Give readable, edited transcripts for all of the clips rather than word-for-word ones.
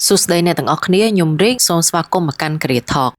សួស្តីអ្នកទាំងអស់គ្នាខ្ញុំរីកសូមស្វាគមន៍មកកាន់ Career Talk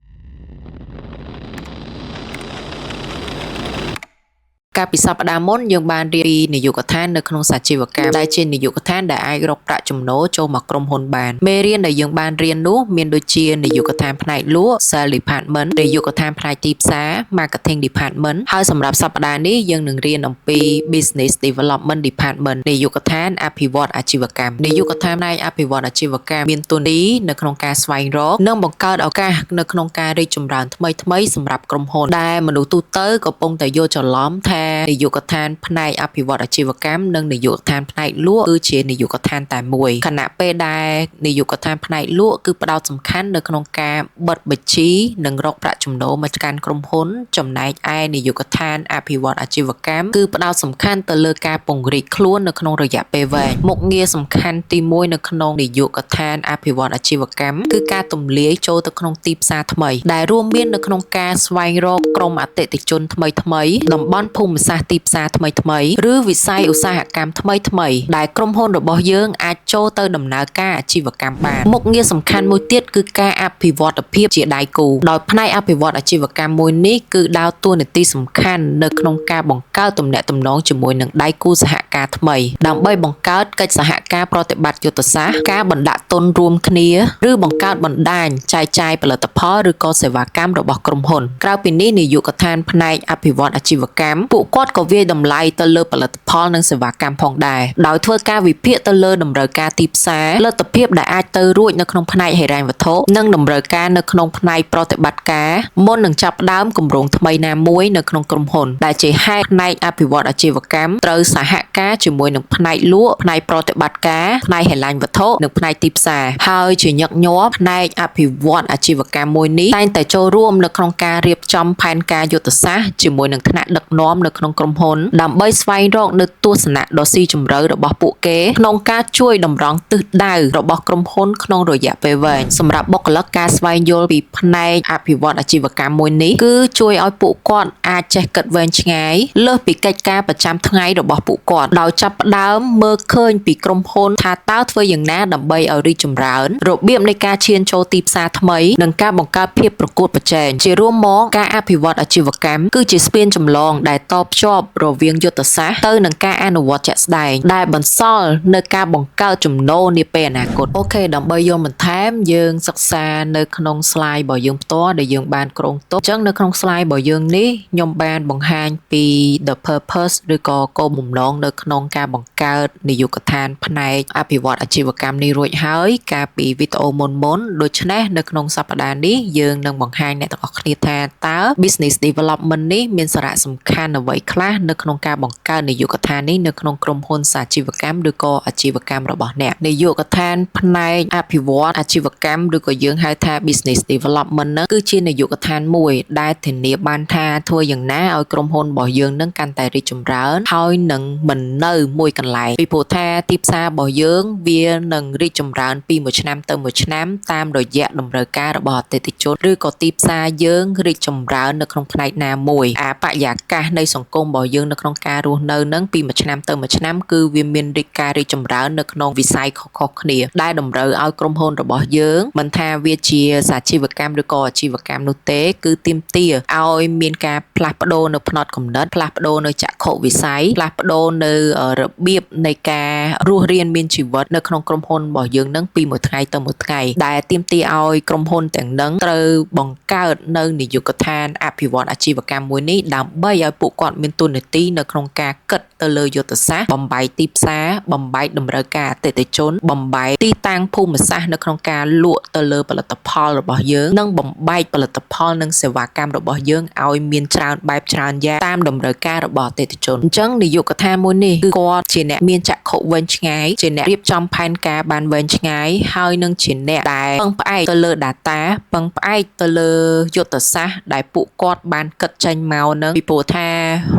កាលពីសប្តាហ៍មុនយើងបានរៀនពីនាយកដ្ឋាននៅក្នុងសាជីវកម្មដែលជានាយកដ្ឋានដែលអាចរកប្រាក់ចំណូលចូលមកក្រុមហ៊ុនបានមេរៀនដែលយើងបានរៀននោះមានដូចជានាយកដ្ឋានផ្នែកលក់ Sales Department នាយកដ្ឋានផ្នែកទីផ្សារ Marketing Department ហើយសម្រាប់សប្តាហ៍នេះយើងនឹងរៀនអំពី Business Development Department នាយកដ្ឋានអភិវឌ្ឍអាជីវកម្មនាយកដ្ឋានផ្នែកអភិវឌ្ឍអាជីវកម្មមានតួនាទីនៅក្នុងការស្វែងរកនិងបង្កើតឱកាសនៅក្នុងការរីកចម្រើនថ្មីៗសម្រាប់ក្រុមហ៊ុនដែលមនុស្សទូទៅកំពុងតែយល់ច្រឡំថានាយកដ្ឋានផ្នែកអភិវឌ្ឍអាជីវកម្មនិងនាយកដ្ឋានផ្នែកលក់គឺជានាយកដ្ឋានតែមួយខណៈពេលដែលនាយកដ្ឋានផ្នែកលក់គឺផ្ដោតសំខាន់នៅក្នុងការបិទបញ្ជីនិងរកប្រាក់ចំណូលមកកាន់ក្រុមហ៊ុនចំណែកឯនាយកដ្ឋានអភិវឌ្ឍអាជីវកម្មគឺផ្ដោតសំខាន់ទៅលើការពង្រីកខ្លួននៅក្នុងរយៈពេលវែងមុខងារសំខាន់ទី1នៅក្នុងនាយកដ្ឋានអភិវឌ្ឍអាជីវកម្មគឺការទម្លាយចូលទៅក្នុងទីផ្សារថ្មីដែលរួមមាននៅក្នុងការស្វែងរកក្រុមអតិថិជនថ្មីៗតំបន់ភូមិសាស្ត្រទីផ្សារថ្មីៗឬវិស័យឧស្សាហកម្មថ្មីៗដែលក្រុមហ៊ុនរបស់យើងអាចចូលទៅដំណើរការអាជីវកម្មបានមុខងារសំខាន់មួយទៀតគឺការអភិវឌ្ឍភាពជាដៃគូដោយផ្នែកអភិវឌ្ឍអាជីវកម្មមួយនេះគឺដើរតួនាទីសំខាន់នៅក្នុងការបង្កើតទំនាក់ទំនងជាមួយនឹងដៃគូសហការថ្មីដើម្បីបង្កើតកិច្ចសហការប្រតិបត្តិយុទ្ធសាស្ត្រការបណ្ដាក់ទុនរួមគ្នាឬបង្កើតបណ្ដាញចែកចាយផលិតផលឬក៏សេវាកម្មរបស់ក្រុមហ៊ុនក្រៅពីនេះនាយកដ្ឋានផ្នែកអភិវឌ្ឍអាជីវកម្មពួកគាត់ក៏វាយតម្លៃទៅលើផលិតផលនិងសេវាកម្មផងដែរដោយធ្វើការវិភាគទៅលើតម្រូវការទីផ្សារលទ្ធភាពដែលអាចទៅរួចនៅក្នុងផ្នែកហិរញ្ញវត្ថុនិងតម្រូវការនៅក្នុងផ្នែកប្រតិបត្តិការមុននឹងចាប់ផ្ដើមគម្រោងថ្មីណាមួយនៅក្នុងក្រុមហ៊ុនដែលជាហេតុផ្នែកអភិវឌ្ឍអាជីវកម្មត្រូវសហការជាមួយនឹងផ្នែកលក់ផ្នែកប្រតិបត្តិការផ្នែកហិរញ្ញវត្ថុនិងផ្នែកទីផ្សារហើយជាញឹកញាប់ផ្នែកអភិវឌ្ឍអាជីវកម្មមួយនេះតែងតែចូលរួមនៅក្នុងការរៀបចំផែនការយុទ្ធសាស្ត្រជាមួយនឹងថ្នាក់ដឹកនាំនៅក្នុងក្រុមហ៊ុនដើម្បីស្វែងរកនៅទស្សនៈដ៏ស៊ីជម្រៅរបស់ពួកគេក្នុងការជួយតម្រង់ទិសដៅរបស់ក្រុមហ៊ុនក្នុងរយៈពេលវែងសម្រាប់បុគ្គលិកការស្វែងយល់ពីផ្នែកអភិវឌ្ឍអាជីវកម្មមួយនេះគឺជួយឲ្យពួកគាត់អាចចេះគិតវែងឆ្ងាយលើសពីកិច្ចការប្រចាំថ្ងៃរបស់ពួកគាត់ដោយចាប់ផ្ដើមមើលឃើញពីក្រុមហ៊ុនថាតើធ្វើយ៉ាងណាដើម្បីឲ្យរីកចម្រើនរបៀបនៃការឈានចូលទីផ្សារថ្មីនិងការបង្កើតភាពប្រកួតប្រជែងជារួមមកការអភិវឌ្ឍអាជីវកម្មគឺជាស្ពានចម្លងដែលតភ្ជាប់រវាងយុទ្ធសាស្ត្រទៅនឹងការអនុវត្តជាក់ស្ដែងដែលបន្សល់នៅការបង្កើតចំណូលនាពេលអនាគតអូខេដើម្បីយល់បន្ថែមយើងសិក្សានៅក្នុង slide របស់យើងផ្ទាល់ដែលយើងបានគ្រោងទុកអញ្ចឹងនៅក្នុង slide របស់យើងនេះខ្ញុំបានបង្ហាញពី the purpose ឬក៏គោលបំណងនៅក្នុងការបង្កើតនាយកដ្ឋានផ្នែកអភិវឌ្ឍអាជីវកម្មនេះរួចហើយកាលពីវីដេអូមុនដូច្នេះនៅក្នុងសប្តាហ៍នេះយើងនឹងបង្ហាញអ្នកទាំងអស់គ្នាថាតើ business development នេះមានសារៈសំខាន់អ្វីខ្លះនៅក្នុងការបង្កើតនាយកដ្ឋាននេះនៅក្នុងក្រុមហ៊ុនសាជីវកម្មឬក៏អាជីវកម្មរបស់អ្នកនាយកដ្ឋានផ្នែកអភិវឌ្ឍអាជីវកម្មឬក៏យើងហៅថា business development ហ្នឹងគឺជានាយកដ្ឋានមួយដែលធានាបានថាធ្វើយ៉ាងណាឲ្យក្រុមហ៊ុនរបស់យើងនឹងកាន់តែរីកចម្រើនហើយនឹងមិននៅមួយកន្លែងពីព្រោះថាទីផ្សាររបស់យើងវានឹងរីកចម្រើនពីមួយឆ្នាំទៅមួយឆ្នាំតាមរយៈតម្រូវការរបស់អតិថិជនឬក៏ទីផ្សារយើងរីកចម្រើននៅក្នុងផ្នែកណាមួយបរិយាកាសនៃសង្គមរបស់យើងនៅក្នុងការរស់នៅនឹងពីមួយឆ្នាំទៅមួយឆ្នាំគឺវាមានការរីកចម្រើននៅក្នុងវិស័យខុសៗគ្នាដែលតម្រូវឲ្យក្រុមហ៊ុនរបស់យើងមិនថាវាជាសាជីវកម្មឬក៏អាជីវកម្មនោះទេគឺទាមទារឲ្យមានការផ្លាស់ប្ដូរនៅផ្នត់គំនិតផ្លាស់ប្ដូរនៅចក្ខុវិស័យផ្លាស់ប្ដូរនៅរបៀបនៃការរស់រានមានជីវិតនៅក្នុងក្រុមហ៊ុនរបស់យើងនឹងពីមួយថ្ងៃទៅមួយថ្ងៃដែលទាមទារឲ្យក្រុមហ៊ុនទាំងនឹងត្រូវបង្កើតនៅនាយកដ្ឋានអភិវឌ្ឍអាជីវកម្មមួយនេះដើម្បីឲ្យពួកគាត់មានតួនាទីនៅក្នុងការគិតទៅលើយុទ្ធសាស្ត្របំបែកទីផ្សារបំបែកតម្រូវការអតិថិជនបំបែកទីតាំងភូមិសាស្ត្រនៅក្នុងការលក់ទៅលើផលិតផលរបស់យើងនិងបំបែកផលិតផលនិងសេវាកម្មរបស់យើងឲ្យមានច្រើនបែបច្រើនយ៉ាងតាមតម្រូវការរបស់អតិថិជនអញ្ចឹងនាយកដ្ឋានមួយនេះគឺគាត់ជាអ្នកមានចក្ខុវែងឆ្ងាយជាអ្នករៀបចំផែនការបានវែងឆ្ងាយហើយនឹងជាអ្នកដែលពឹងផ្អែកទៅលើ data ពឹងផ្អែកទៅលើយុទ្ធសាស្ត្រដែលពួកគាត់បានគិតចេញមកនឹងពីព្រោះថា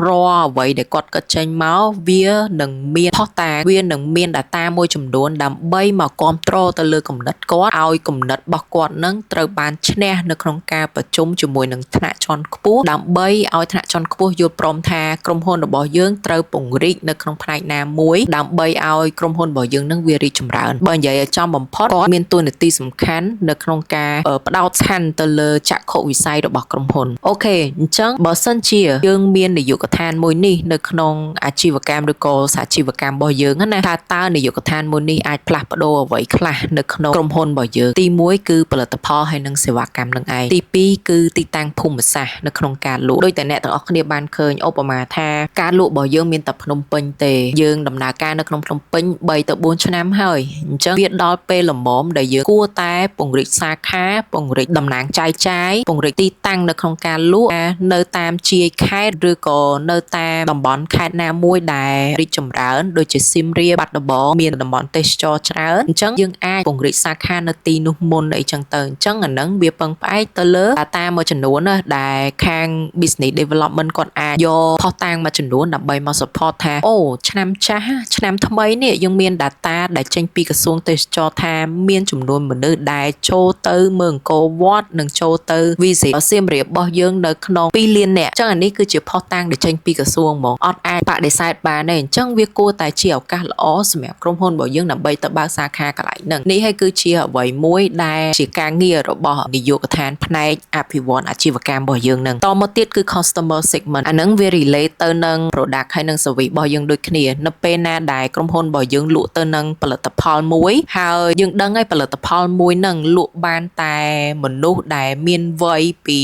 រអ្វីដែលគាត់កាត់ចេញមកវានឹងមានផុសតាវានឹងមាន data មួយចំនួនដើម្បីមកគ្រប់គ្រងទៅលើគំនិតគាត់ឲ្យគំនិតរបស់គាត់នឹងត្រូវបានឈ្នះនៅក្នុងការប្រជុំជាមួយនឹងថ្នាក់ជាន់ខ្ពស់ដើម្បីឲ្យថ្នាក់ជាន់ខ្ពស់យល់ព្រមថាក្រុមហ៊ុនរបស់យើងត្រូវពង្រីកនៅក្នុងផ្នែកណាមួយដើម្បីឲ្យក្រុមហ៊ុនរបស់យើងនឹងវារីកចម្រើនបើនិយាយឲ្យចំបំផុតគាត់មានតួនាទីសំខាន់នៅក្នុងការផ្ដោតឆាន់ទៅលើចក្ខុវិស័យរបស់ក្រុមហ៊ុនអូខេអញ្ចឹងបើសិនជាយើងមាននាយកដ្ឋានមួយនេះនៅក្នុងអាជីវកម្មឬក៏សហជីវកម្មរបស់យើងណាថាតើនាយកដ្ឋានមួយនេះអាចផ្លាស់ប្ដូរអ្វីខ្លះនៅក្នុងក្រុមហ៊ុនរបស់យើងទី1គឺផលិតផលហើយនិងសេវាកម្មនឹងឯងទី2គឺទីតាំងភូមិសាស្ត្រនៅក្នុងការលក់ដោយតែអ្នកទាំងអស់គ្នាបានឃើញឧបមាថាការលក់របស់យើងមានតែភ្នំពេញទេយើងដំណើរការនៅក្នុងភ្នំពេញ3ទៅ4ឆ្នាំហើយអញ្ចឹងវាដល់ពេលល្មមដែលយើងគួរតែពង្រីកសាខាពង្រីកតំណាងចាយចាយពង្រីកទីតាំងនៅក្នុងការលក់នៅតាមជាយខេត្តឬក៏នៅតាមតំបន់ខេត្តណាមួយដែលរីកចម្រើនដូចជាសៀមរាបបាត់ដំបងមានតំបន់ទេសចរច្រើនអញ្ចឹងយើងអាចពង្រីកសាខានៅទីនោះមុនអីចឹងទៅអញ្ចឹងអាហ្នឹងវាពឹងផ្អែកទៅលើ data មួយចំនួនណាដែលខាង business development គាត់អាចយកផុសតាងមួយចំនួនដើម្បីមក support ថាអូឆ្នាំចាស់ឆ្នាំថ្មីនេះយើងមាន data ដែលចេញពីក្រសួងទេសចរថាមានចំនួនមនុស្សដែលចូលទៅមើលអង្គរវត្តនិងចូលទៅ visit សៀមរាបរបស់យើងនៅក្នុង2លាននាក់អញ្ចឹងអានេះគឺជាផុសតាងដែលចេញពីក្រសួងហ្មងអត់អាចបដិសេធបានទេអញ្ចឹងវាគួរតែជាឱកាសល្អសម្រាប់ក្រុមហ៊ុនរបស់យើងដើម្បីទៅបើកសាខាកន្លែងហ្នឹងនេះហើយគឺជាអ្វីមួយដែលជាការងាររបស់នាយកដ្ឋានផ្នែកអភិវឌ្ឍអាជីវកម្មរបស់យើងហ្នឹងតមកទៀតគឺ customer segment អាហ្នឹងវា relate ទៅនឹង product ហើយនឹង service របស់យើងដូចគ្នានៅពេលណាដែលក្រុមហ៊ុនរបស់យើងលក់ទៅនឹងផលិតផលមួយហើយយើងដឹងហើយផលិតផលមួយហ្នឹងលក់បានតែមនុស្សដែលមានវ័យពី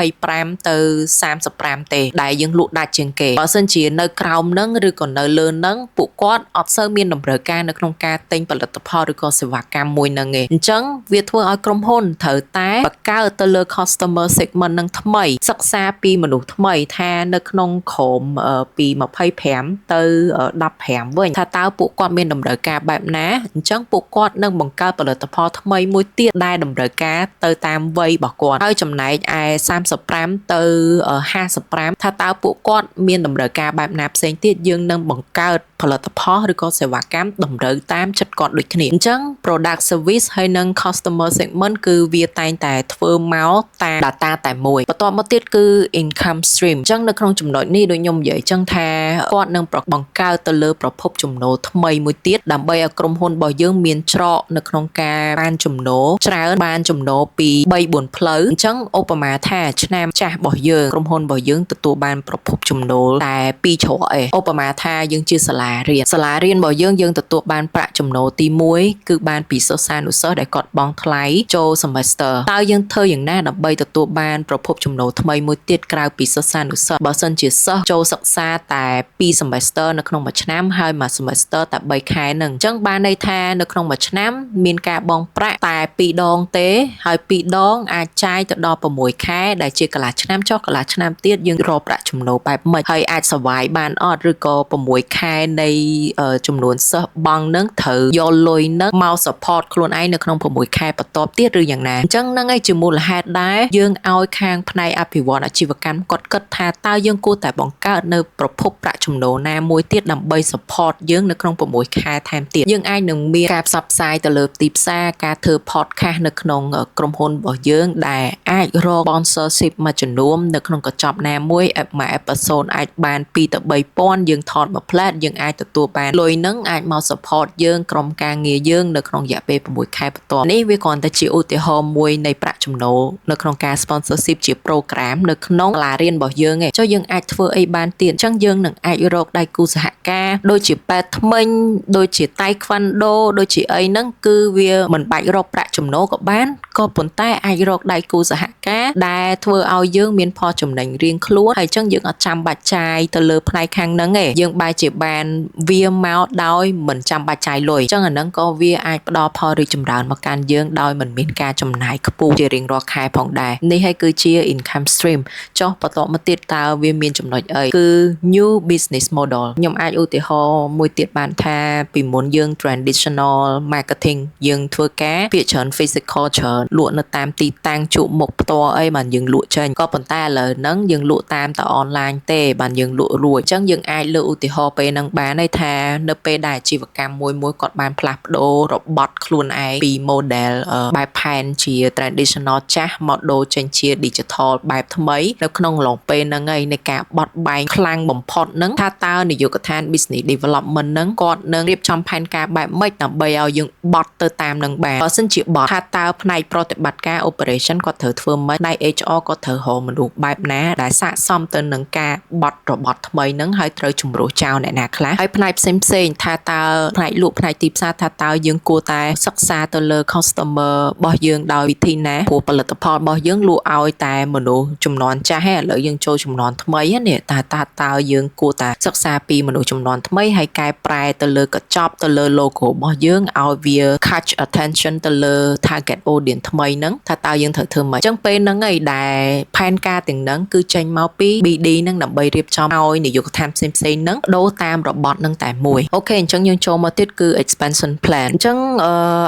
25ទៅ35ទេដែលយើងលក់ដាច់ជាងគេបើសិនជានៅក្រោមហ្នឹងឬក៏នៅលើហ្នឹងពួកគាត់អត់សូវមានតម្រូវការនៅក្នុងការទិញផលិតផលឬក៏សេវាកម្មមួយហ្នឹងទេអញ្ចឹងវាធ្វើឲ្យក្រុមហ៊ុនត្រូវតែបង្កើតទៅលើ customer segment នឹងថ្មីសិក្សាពីមនុស្សថ្មីថានៅក្នុងក្រុមពី25ទៅ15វិញថាតើពួកគាត់មានតម្រូវការបែបណាអញ្ចឹងពួកគាត់នឹងបង្កើតផលិតផលថ្មីមួយទៀតដែលតម្រូវការទៅតាមវ័យរបស់គាត់ហើយចំណែកឯ35ទៅ55ថាតើពួកគាត់មានតម្រូវការបែបណាផ្សេងទៀតយើងនឹងបង្កើតផលិតផលឬក៏សេវាកម្មតម្រូវតាមចិត្តគាត់ដូចគ្នាអញ្ចឹង product service ហើយនិង customer segment គឺវាតែងតែធ្វើមកតាម data តែមួយបន្ទាប់មកទៀតគឺ income stream អញ្ចឹងនៅក្នុងចំណុចនេះដូចខ្ញុំនិយាយអញ្ចឹងថាគាត់នឹងបង្កើតទៅលើប្រភពចំណូលថ្មីមួយទៀតដើម្បីឲ្យក្រុមហ៊ុនរបស់យើងមានច្រកនៅក្នុងការបានចំណូលច្រើនបានចំណូលពី 3-4 ផ្លូវអញ្ចឹងឧបមាថាឆ្នាំចាស់របស់យើងក្រុមហ៊ុនរបស់យើងទទួលបានប្រភពចំណូលតែ2ច្រកឯងឧបមាថាយើងជាសាលារៀនរបស់យើងទទួលបានប្រាក់ចំណូលទី1គឺបានពីសិស្សានុសិស្សដែលគាត់បង់ថ្លៃចូល semester តើយើងធ្វើយ៉ាងណាដើម្បីទទួលបានប្រភពចំណូលថ្មីមួយទៀតក្រៅពីសិស្សានុសិស្សបើសិនជាសិស្សចូលសិក្សាតែ2 semester នៅក្នុងមួយឆ្នាំហើយមួយ semester តែ3ខែនឹងអញ្ចឹងបានន័យថានៅក្នុងមួយឆ្នាំមានការបង់ប្រាក់តែ2ដងទេហើយ2ដងអាចចាយទៅដល់6ខែដែលជាកន្លះឆ្នាំចុះកន្លះឆ្នាំទៀតយើងរកប្រាក់ចំណូលបែបម៉េចហើយអាចសវាយបានអត់ឬក៏6ខែនៃចំនួនសិស្សបង់នឹងត្រូវយកលុយនឹងមក support ខ្លួនឯងនៅក្នុង6ខែបន្ទាប់ទៀតឬយ៉ាងណាអញ្ចឹងហ្នឹងឯងជាមូលហេតុដែរយើងឲ្យខាងផ្នែកអភិវឌ្ឍអាជីវកម្មគាត់គិតថាតើយើងគួរតែបង្កើតនៅប្រភពប្រាក់ចំណូលណាមួយទៀតដើម្បី support យើងនៅក្នុង6ខែថែមទៀតយើងអាចនឹងមានការផ្សព្វផ្សាយទៅលើទីផ្សារការធ្វើ podcast នៅក្នុងក្រុមហ៊ុនរបស់យើងដែលអាចរក sponsorship មួយចំនួននៅក្នុងកញ្ចប់ណាមួយមួយ episode អាចបាន2ទៅ3ពាន់យើងថតមួយផ្លែតយើងអាចទទួលបានលុយនឹងអាចមក support យើងក្រុមការងារយើងនៅក្នុងរយៈពេល6ខែបន្ទាប់នេះវាគ្រាន់តែជាឧទាហរណ៍មួយនៃប្រាក់ចំណូលនៅក្នុងការ sponsorship ជា program នៅក្នុងសាលារៀនរបស់យើងឯងចុះយើងអាចធ្វើអីបានទៀតអញ្ចឹងយើងនឹងអាចរកដៃគូសហការដូចជាពេទ្យថ្មិញដូចជាតៃខ្វាន់ដូដូចជាអីហ្នឹងគឺវាមិនបាច់រកប្រាក់ចំណូលក៏បានក៏ប៉ុន្តែអាចរកដៃគូសហការដែលធ្វើឲ្យយើងមានផលចំណេញរៀងខ្លួនហើយអញ្ចឹងយើងអត់ចាំបាច់ចាយទៅលើផ្នែកខាងហ្នឹងទេយើងបែរជាបានវាមកដោយមិនចាំបាច់ចាយលុយអញ្ចឹងអាហ្នឹងក៏វាអាចផ្ដល់ផលរីកចម្រើនមកកាន់យើងដោយមិនមានការចំណាយខ្ពស់ជារៀងរាល់ខែផងដែរនេះហើយគឺជា income stream ចុះបន្តមកទៀតតើវាមានចំណុចអីគឺ new business model ខ្ញុំអាចឧទាហរណ៍មួយទៀតបានថាពីមុនយើង traditional marketing យើងធ្វើការភាគច្រើន physical ច្រើន លក់នៅតាមទីតាំងជួបមុខផ្ទាល់អីបានយើងលក់ចេញក៏ប៉ុន្តែឥឡូវហ្នឹងយើងលក់តាមតែអនឡាញទេបានយើងលក់រួចអញ្ចឹងយើងអាចលើកឧទាហរណ៍ពេលហ្នឹងបានន័យថានៅពេលដែលអាជីវកម្មមួយគាត់បានផ្លាស់ប្ដូររបត់ខ្លួនឯងពី model បែបផែនជា traditional ចាស់មកដូរចេញជា digital បែបថ្មីនៅក្នុងឡងពេលហ្នឹងឯងនៃការបត់បែនខ្លាំងបំផុតហ្នឹងថាតើនាយកដ្ឋាន business development ហ្នឹងគាត់នឹងរៀបចំផែនការបែបម៉េចដើម្បីឲ្យយើងបត់ទៅតាមនឹងបានបើសិនជាបត់ថាតើផ្នែកប្រតិបត្តិការ operation គាត់ត្រូវធ្វើម៉េចផ្នែក HR គាត់ត្រូវរកមនុស្សបែបណាដែលស័ក្តិសមទៅនឹងការបត់របត់ថ្មីហ្នឹងហើយត្រូវជំរុះចោលអ្នកណាខ្លះហើយផ្នែកផ្សេងថាតើផ្នែកលក់ផ្នែកទីផ្សារថាតើយើងគួរតែសិក្សាទៅលើ customer របស់យើងដោយវិធីណាព្រោះផលិតផលរបស់យើងលក់ឲ្យតែមនុស្សចំនួនចាស់ហើយឥឡូវយើងចូលចំនួនថ្មីនេះតើយើងគួរតែសិក្សាពីមនុស្សចំនួនថ្មីហើយកែប្រែទៅលើកញ្ចប់ទៅលើ logo របស់យើងឲ្យវា catch attention ទៅលើ target audience ថ្មីហ្នឹងថាតើយើងត្រូវធ្វើម៉េចអញ្ចឹងពេលហ្នឹងឯងដែលផែនការទាំងហ្នឹងគឺចេញមកពី BD ហ្នឹងដើម្បីរៀបចំឲ្យនាយកដ្ឋានផ្សេងហ្នឹងដូរតាមរបត់ហ្នឹងតែមួយអូខេអញ្ចឹងយើងចូលមកទៀតគឺ expansion plan អញ្ចឹង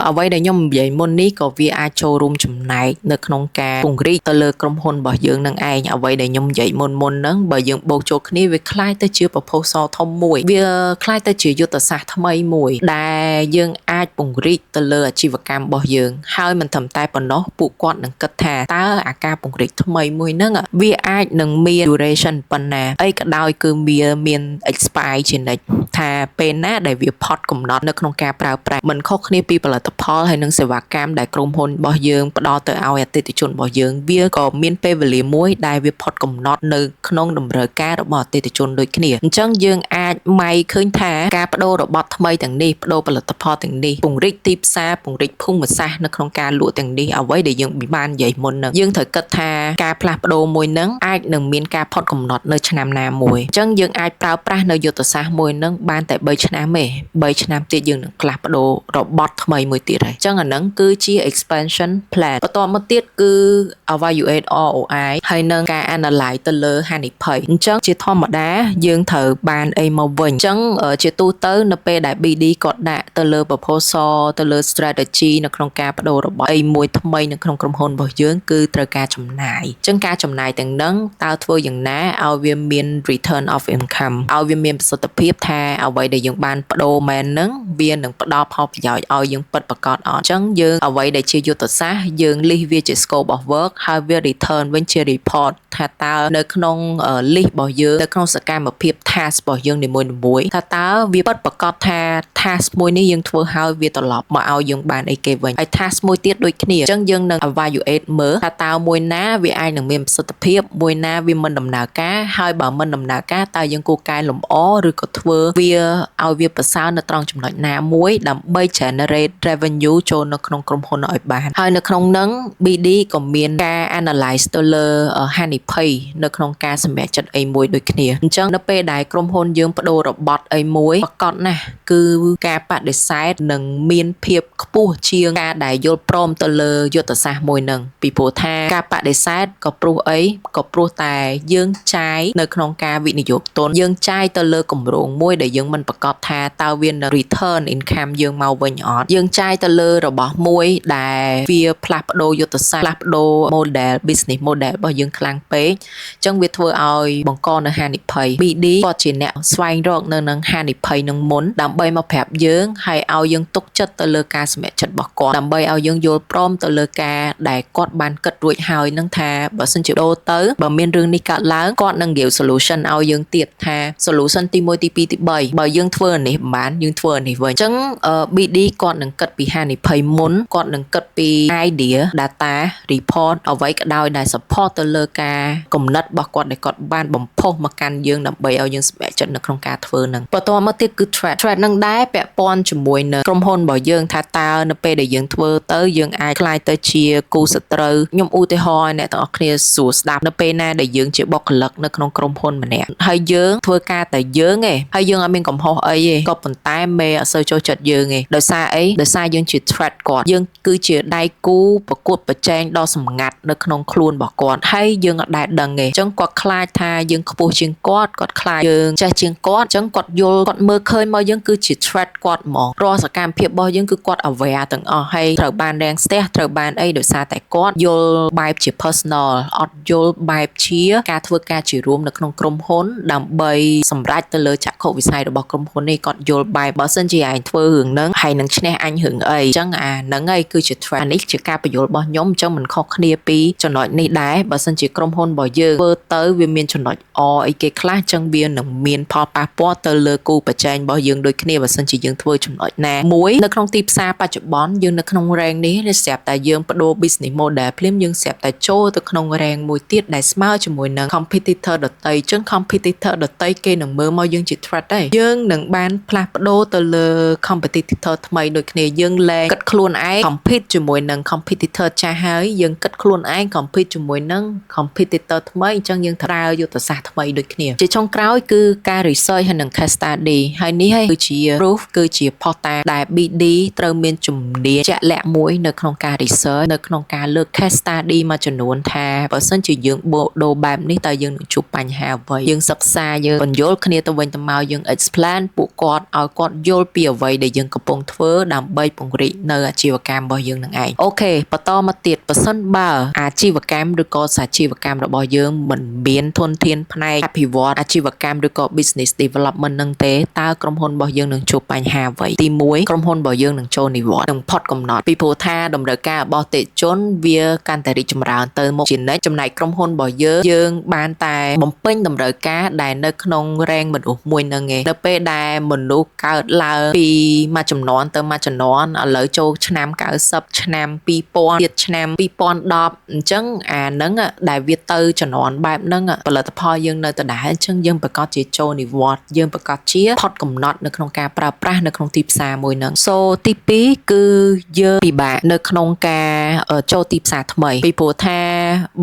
អ្វីដែលខ្ញុំនិយាយមុននេះក៏វាអាចចូលរួមចំណែកនៅក្នុងការពង្រីកទៅលើក្រុមហ៊ុនរបស់យើងនឹងឯងអ្វីដែលខ្ញុំនិយាយមុនហ្នឹងបើយើងបូកចូលគ្នាវាคล้ายទៅជា proposal ធំមួយវាคล้ายទៅជាយុទ្ធសាស្ត្រថ្មីមួយដែលយើងអាចពង្រីកទៅលើអាជីវកម្មរបស់យើងហើយមិនត្រឹមតែប៉ុណ្ណោះពួកគាត់នឹងគិតថាតើអាការពង្រីកថ្មីមួយហ្នឹងវាអាចនឹងមាន duration ប៉ុណ្ណាអីក៏ដោយគឺវាមាន expire ជានិច្ចថាពេលណាដែលវាផុតកំណត់នៅក្នុងការប្រើប្រាស់មិនខុសគ្នាពីផលិតផលហើយនិងសេវាកម្មដែលក្រុមហ៊ុនរបស់យើងផ្ដល់ទៅឲ្យអតិថិជនរបស់យើងវាក៏មានពេលវេលាមួយដែលវាផុតកំណត់នៅក្នុងតម្រូវការរបស់អតិថិជនដូចគ្នាអញ្ចឹងយើងអាចម៉ៃឃើញថាការបដូររបត់ថ្មីទាំងនេះបដូរផលិតផលទាំងនេះពង្រីកទីផ្សារពង្រីកភូមិសាស្ត្រនៅក្នុងការលក់ទាំងនេះអ្វីដែលយើងបាននិយាយមុនហ្នឹងយើងត្រូវគិតថាការផ្លាស់ប្ដូរមួយហ្នឹងអាចនឹងមានការផុតកំណត់នៅឆ្នាំណាមួយអញ្ចឹងយើងអាចប្រើប្រាស់នៅយុទ្ធសាស្ត្រមួយហ្នឹងបានតែ3ឆ្នាំទេ3ឆ្នាំទៀតយើងនឹងផ្លាស់ប្ដូររបត់ថ្មីមួយទៀតហើយអញ្ចឹងអាហ្នឹងគឺជា expansion plan បន្ទាប់មកទៀតគឺ evaluate ROI ហើយនឹងការ analyze ទៅលើហានិភ័យអញ្ចឹងជាធម្មតាយើងត្រូវបានអីមកវិញអញ្ចឹងជាទូទៅនៅពេលដែល BD គាត់ដាក់ទៅលើ proposal ទៅលើ strategy នៅក្នុងការបដូររបត់អីមួយថ្មីនៅក្នុងក្រុមហ៊ុនរបស់យើងគឺត្រូវការចំណាយអញ្ចឹងការចំណាយទាំងហ្នឹងតើធ្វើយ៉ាងណាឲ្យវាមាន return of income ឲ្យវាមានប្រសិទ្ធភាពថាអ្វីដែលយើងបានបដូរមែនហ្នឹងវានឹងផ្ដល់ផលប្រយោជន៍ឲ្យយើងពិតប្រាកដអត់អញ្ចឹងយើងអ្វីដែលជាយុទ្ធសាស្ត្រយើង list វាជា scope of work ហើយវា return វិញជា report ថាតើនៅក្នុង list របស់យើងនៅក្នុងសកម្មភាព task របស់យើងនីមួយៗថាតើវាពិតប្រាកដថា task មួយនេះយើងធ្វើហើយវាត្រឡប់មកឲ្យយើងបានអីគេវិញហើយ task មួយទៀតដូចគ្នាអញ្ចឹងយើងនឹង evaluate មើលថាតើមួយណាវាអាចនឹងមានប្រសិទ្ធភាពមួយណាវាមិនដំណើរការហើយបើមិនដំណើរការតើយើងគួរកែលម្អឬក៏ធ្វើវាឲ្យវាប្រសើរនៅត្រង់ចំណុចណាមួយដើម្បី generate revenue ចូលនៅក្នុងក្រុមហ៊ុនឲ្យបានហើយនៅក្នុងហ្នឹង BD ក៏មានការ analyze ទៅលើហានិភ័យនៅក្នុងការសម្រេចចិត្តអីមួយដូចគ្នាអញ្ចឹងនៅពេលដែលក្រុមហ៊ុនយើងបដូររបត់អីមួយប្រកបណាស់គឺការបដិសេធនឹងមានភាពខ្ពស់ជាងការដែលយល់ព្រមទៅលើយុទ្ធសាស្ត្រមួយហ្នឹងពីព្រោះថាការបដិសេធក៏ព្រោះអីក៏ព្រោះតែយើងចាយនៅក្នុងការវិនិយោគទុនយើងចាយទៅលើគម្រោងមួយដែលយើងមិនប្រកាសថាតើវានឹង return income យើងមកវិញអត់យើងចាយទៅលើរបស់មួយដែលវាផ្លាស់ប្ដូរយុទ្ធសាស្ត្រផ្លាស់ប្ដូរ model business model របស់យើងខ្លាំងពេកអញ្ចឹងវាធ្វើឲ្យបង្កនៅហានិភ័យ BD គាត់ជាអ្នកស្វែងរកនៅនឹងហានិភ័យនឹងមុនដើម្បីមកប្រាប់យើងហើយឲ្យយើងទុកចិត្តទៅលើការសម្រេចចិត្តរបស់គាត់ដើម្បីឲ្យយើងយល់ព្រមទៅលើការដែលគាត់បានគិតរួចហើយនឹងថាបើសិនជាដូរទៅបើមានរឿងនេះកើតឡើងគាត់នឹង give solution ឲ្យយើងទៀតថា solution ទី1ទី2ទី3បើយើងធ្វើនេះមិនបានយើងធ្វើនេះវិញអញ្ចឹង BD គាត់នឹងគិតពីហានិភ័យមុនគាត់នឹងគិតពី idea data report អ្វីក៏ដោយដែល support ទៅលើការកំណត់របស់គាត់ដែលគាត់បានបំផុសមកកាន់យើងដើម្បីឲ្យយើងសម្រេចចិត្តនៅក្នុងការធ្វើហ្នឹងបន្ទាប់មកទៀតគឺ threat នឹងដែរពាក់ព័ន្ធជាមួយនឹងក្រុមហ៊ុនរបស់យើងថាតើនៅពេលដែលយើងធ្វើទៅយើងអាចខ្លាយទៅជាគូសត្រូវខ្ញុំឧទាហរណ៍ឲ្យអ្នកទាំងអស់គ្នាសួរស្ដាប់នៅពេលណាដែលយើងជាបុគ្គលិកនៅក្នុងក្រុមហ៊ុនម្នាក់ហើយយើងធ្វើការតែយើងឯងហើយយើងអត់មានកំហុសអីទេក៏ប៉ុន្តែមេអត់សូវចូលចិត្តយើងឯងដោយសារអីដោយសារយើងជា threat គាត់យើងគឺជាដៃគូប្រកួតប្រជែងដ៏សម្ងាត់នៅក្នុងខ្លួនរបស់គាត់ហើយយើងអត់ដែលដឹងទេអញ្ចឹងគាត់ខ្លាចថាយើងខ្ពស់ជាងគាត់ខ្លាចយើងចេះជាងគាត់អញ្ចឹងគាត់យល់គាត់មើលឃើញមកយើងគឺជា threat គាត់ហ្មងរាល់សកម្មភាពរបស់យើងគឺគាត់ aware ទាំងអស់ហើយត្រូវបានរាំងស្ទះ ត្រូវបានអីដោយសារតែគាត់យល់បែបជា personal អត់យល់បែបជាការធ្វើការជារួមនៅក្នុងក្រុមហ៊ុនដើម្បីសម្រេចទៅលើចក្ខុវិស័យរបស់ក្រុមហ៊ុននេះគាត់យល់បែបបើសិនជាឯងធ្វើរឿងហ្នឹងហើយនឹងឈ្នះអញរឿងអីអញ្ចឹងអាហ្នឹងឯងគឺជា trend នេះជាការបញ្យល់របស់ខ្ញុំអញ្ចឹងមិនខុសគ្នាពីចំណុចនេះដែរបើសិនជាក្រុមហ៊ុនរបស់យើងធ្វើទៅវាមានចំណុចអីគេខ្លះអញ្ចឹងវានឹងមានផលប៉ះពាល់ទៅលើគូប្រជែងរបស់យើងដូចគ្នាបើសិនជាយើងធ្វើចំណុចណាមួយនៅក្នុងទីផ្សារបច្ចុប្បន្នយើងនៅក្នុង rank នេះស្រាប់តែយើងបដូរ business model ភ្លាមយើងស្រាប់តែចូលទៅក្នុង rank មួយទៀតដែលស្មើជាមួយនឹង competitor ដទៃអញ្ចឹង competitor ដទៃគេនឹងមើលមកយើងជា threat ដែរយើងនឹងបានផ្លាស់ប្ដូរទៅលើ competitor ថ្មីដូចគ្នាយើងលែងគិតខ្លួនឯង compete ជាមួយនឹង competitor ចាស់ហើយយើងគិតខ្លួនឯង compete ជាមួយនឹង competitor ថ្មីអញ្ចឹងយើងប្រើយុទ្ធសាស្ត្រថ្មីដូចគ្នាជាចុងក្រោយគឺការ research ហើយនិង case study ហើយនេះហើយគឺជា proof គឺជាផុសតាងដែល BD ត្រូវមានជំនាញជាក់លាក់មួយនៅក្នុងការ research នៅក្នុងការលើក case study មួយចំនួនថាបើសិនជាយើងបដូរបែបនេះតើយើងនឹងជួបបញ្ហាអ្វីយើងសិក្សាយើងបញ្យល់គ្នាទៅវិញទៅមកយើង explain ពួកគាត់ឲ្យគាត់យល់ពីអ្វីដែលយើងកំពុងធ្វើដើម្បីពង្រីកនៅអាជីវកម្មរបស់យើងនឹងឯងអូខេបន្តមកទៀតបើសិនបើអាជីវកម្មឬក៏សាជីវកម្មរបស់យើងមិនមានធនធានផ្នែកអភិវឌ្ឍអាជីវកម្មឬក៏ business development នឹងទេតើក្រុមហ៊ុនរបស់យើងនឹងជួបបញ្ហាអ្វីទី1ក្រុមហ៊ុនរបស់យើងនឹងចូលនិវត្តន៍នឹងផុតកំណត់ពីព្រោះថាតម្រូវការរបស់តេជនវាកាន់តែរីកចម្រើនទៅមុខជានិច្ចចំណែកក្រុមហ៊ុនរបស់យើងបានតែបំពេញតម្រូវការដែលនៅក្នុង rank មនុស្សមួយនឹងឯងនៅពេលដែលមនុស្សកើតឡើងពីមួយចំនួនទៅមួយចំនួនឥឡូវចូលឆ្នាំ90ឆ្នាំ2000ទៀតឆ្នាំ2010អញ្ចឹងអាហ្នឹងដែលវាទៅចំនួនបែបហ្នឹងផលិតផលយើងនៅដដែលអញ្ចឹងយើងប្រកាសជាចូលនិវត្តន៍យើងប្រកាសជាផុតកំណត់នៅក្នុងការប្រើប្រាស់នៅក្នុងទីផ្សារមួយហ្នឹងទី2គឺយើងពិបាកនៅក្នុងការចូលទីផ្សារថ្មីពីព្រោះថា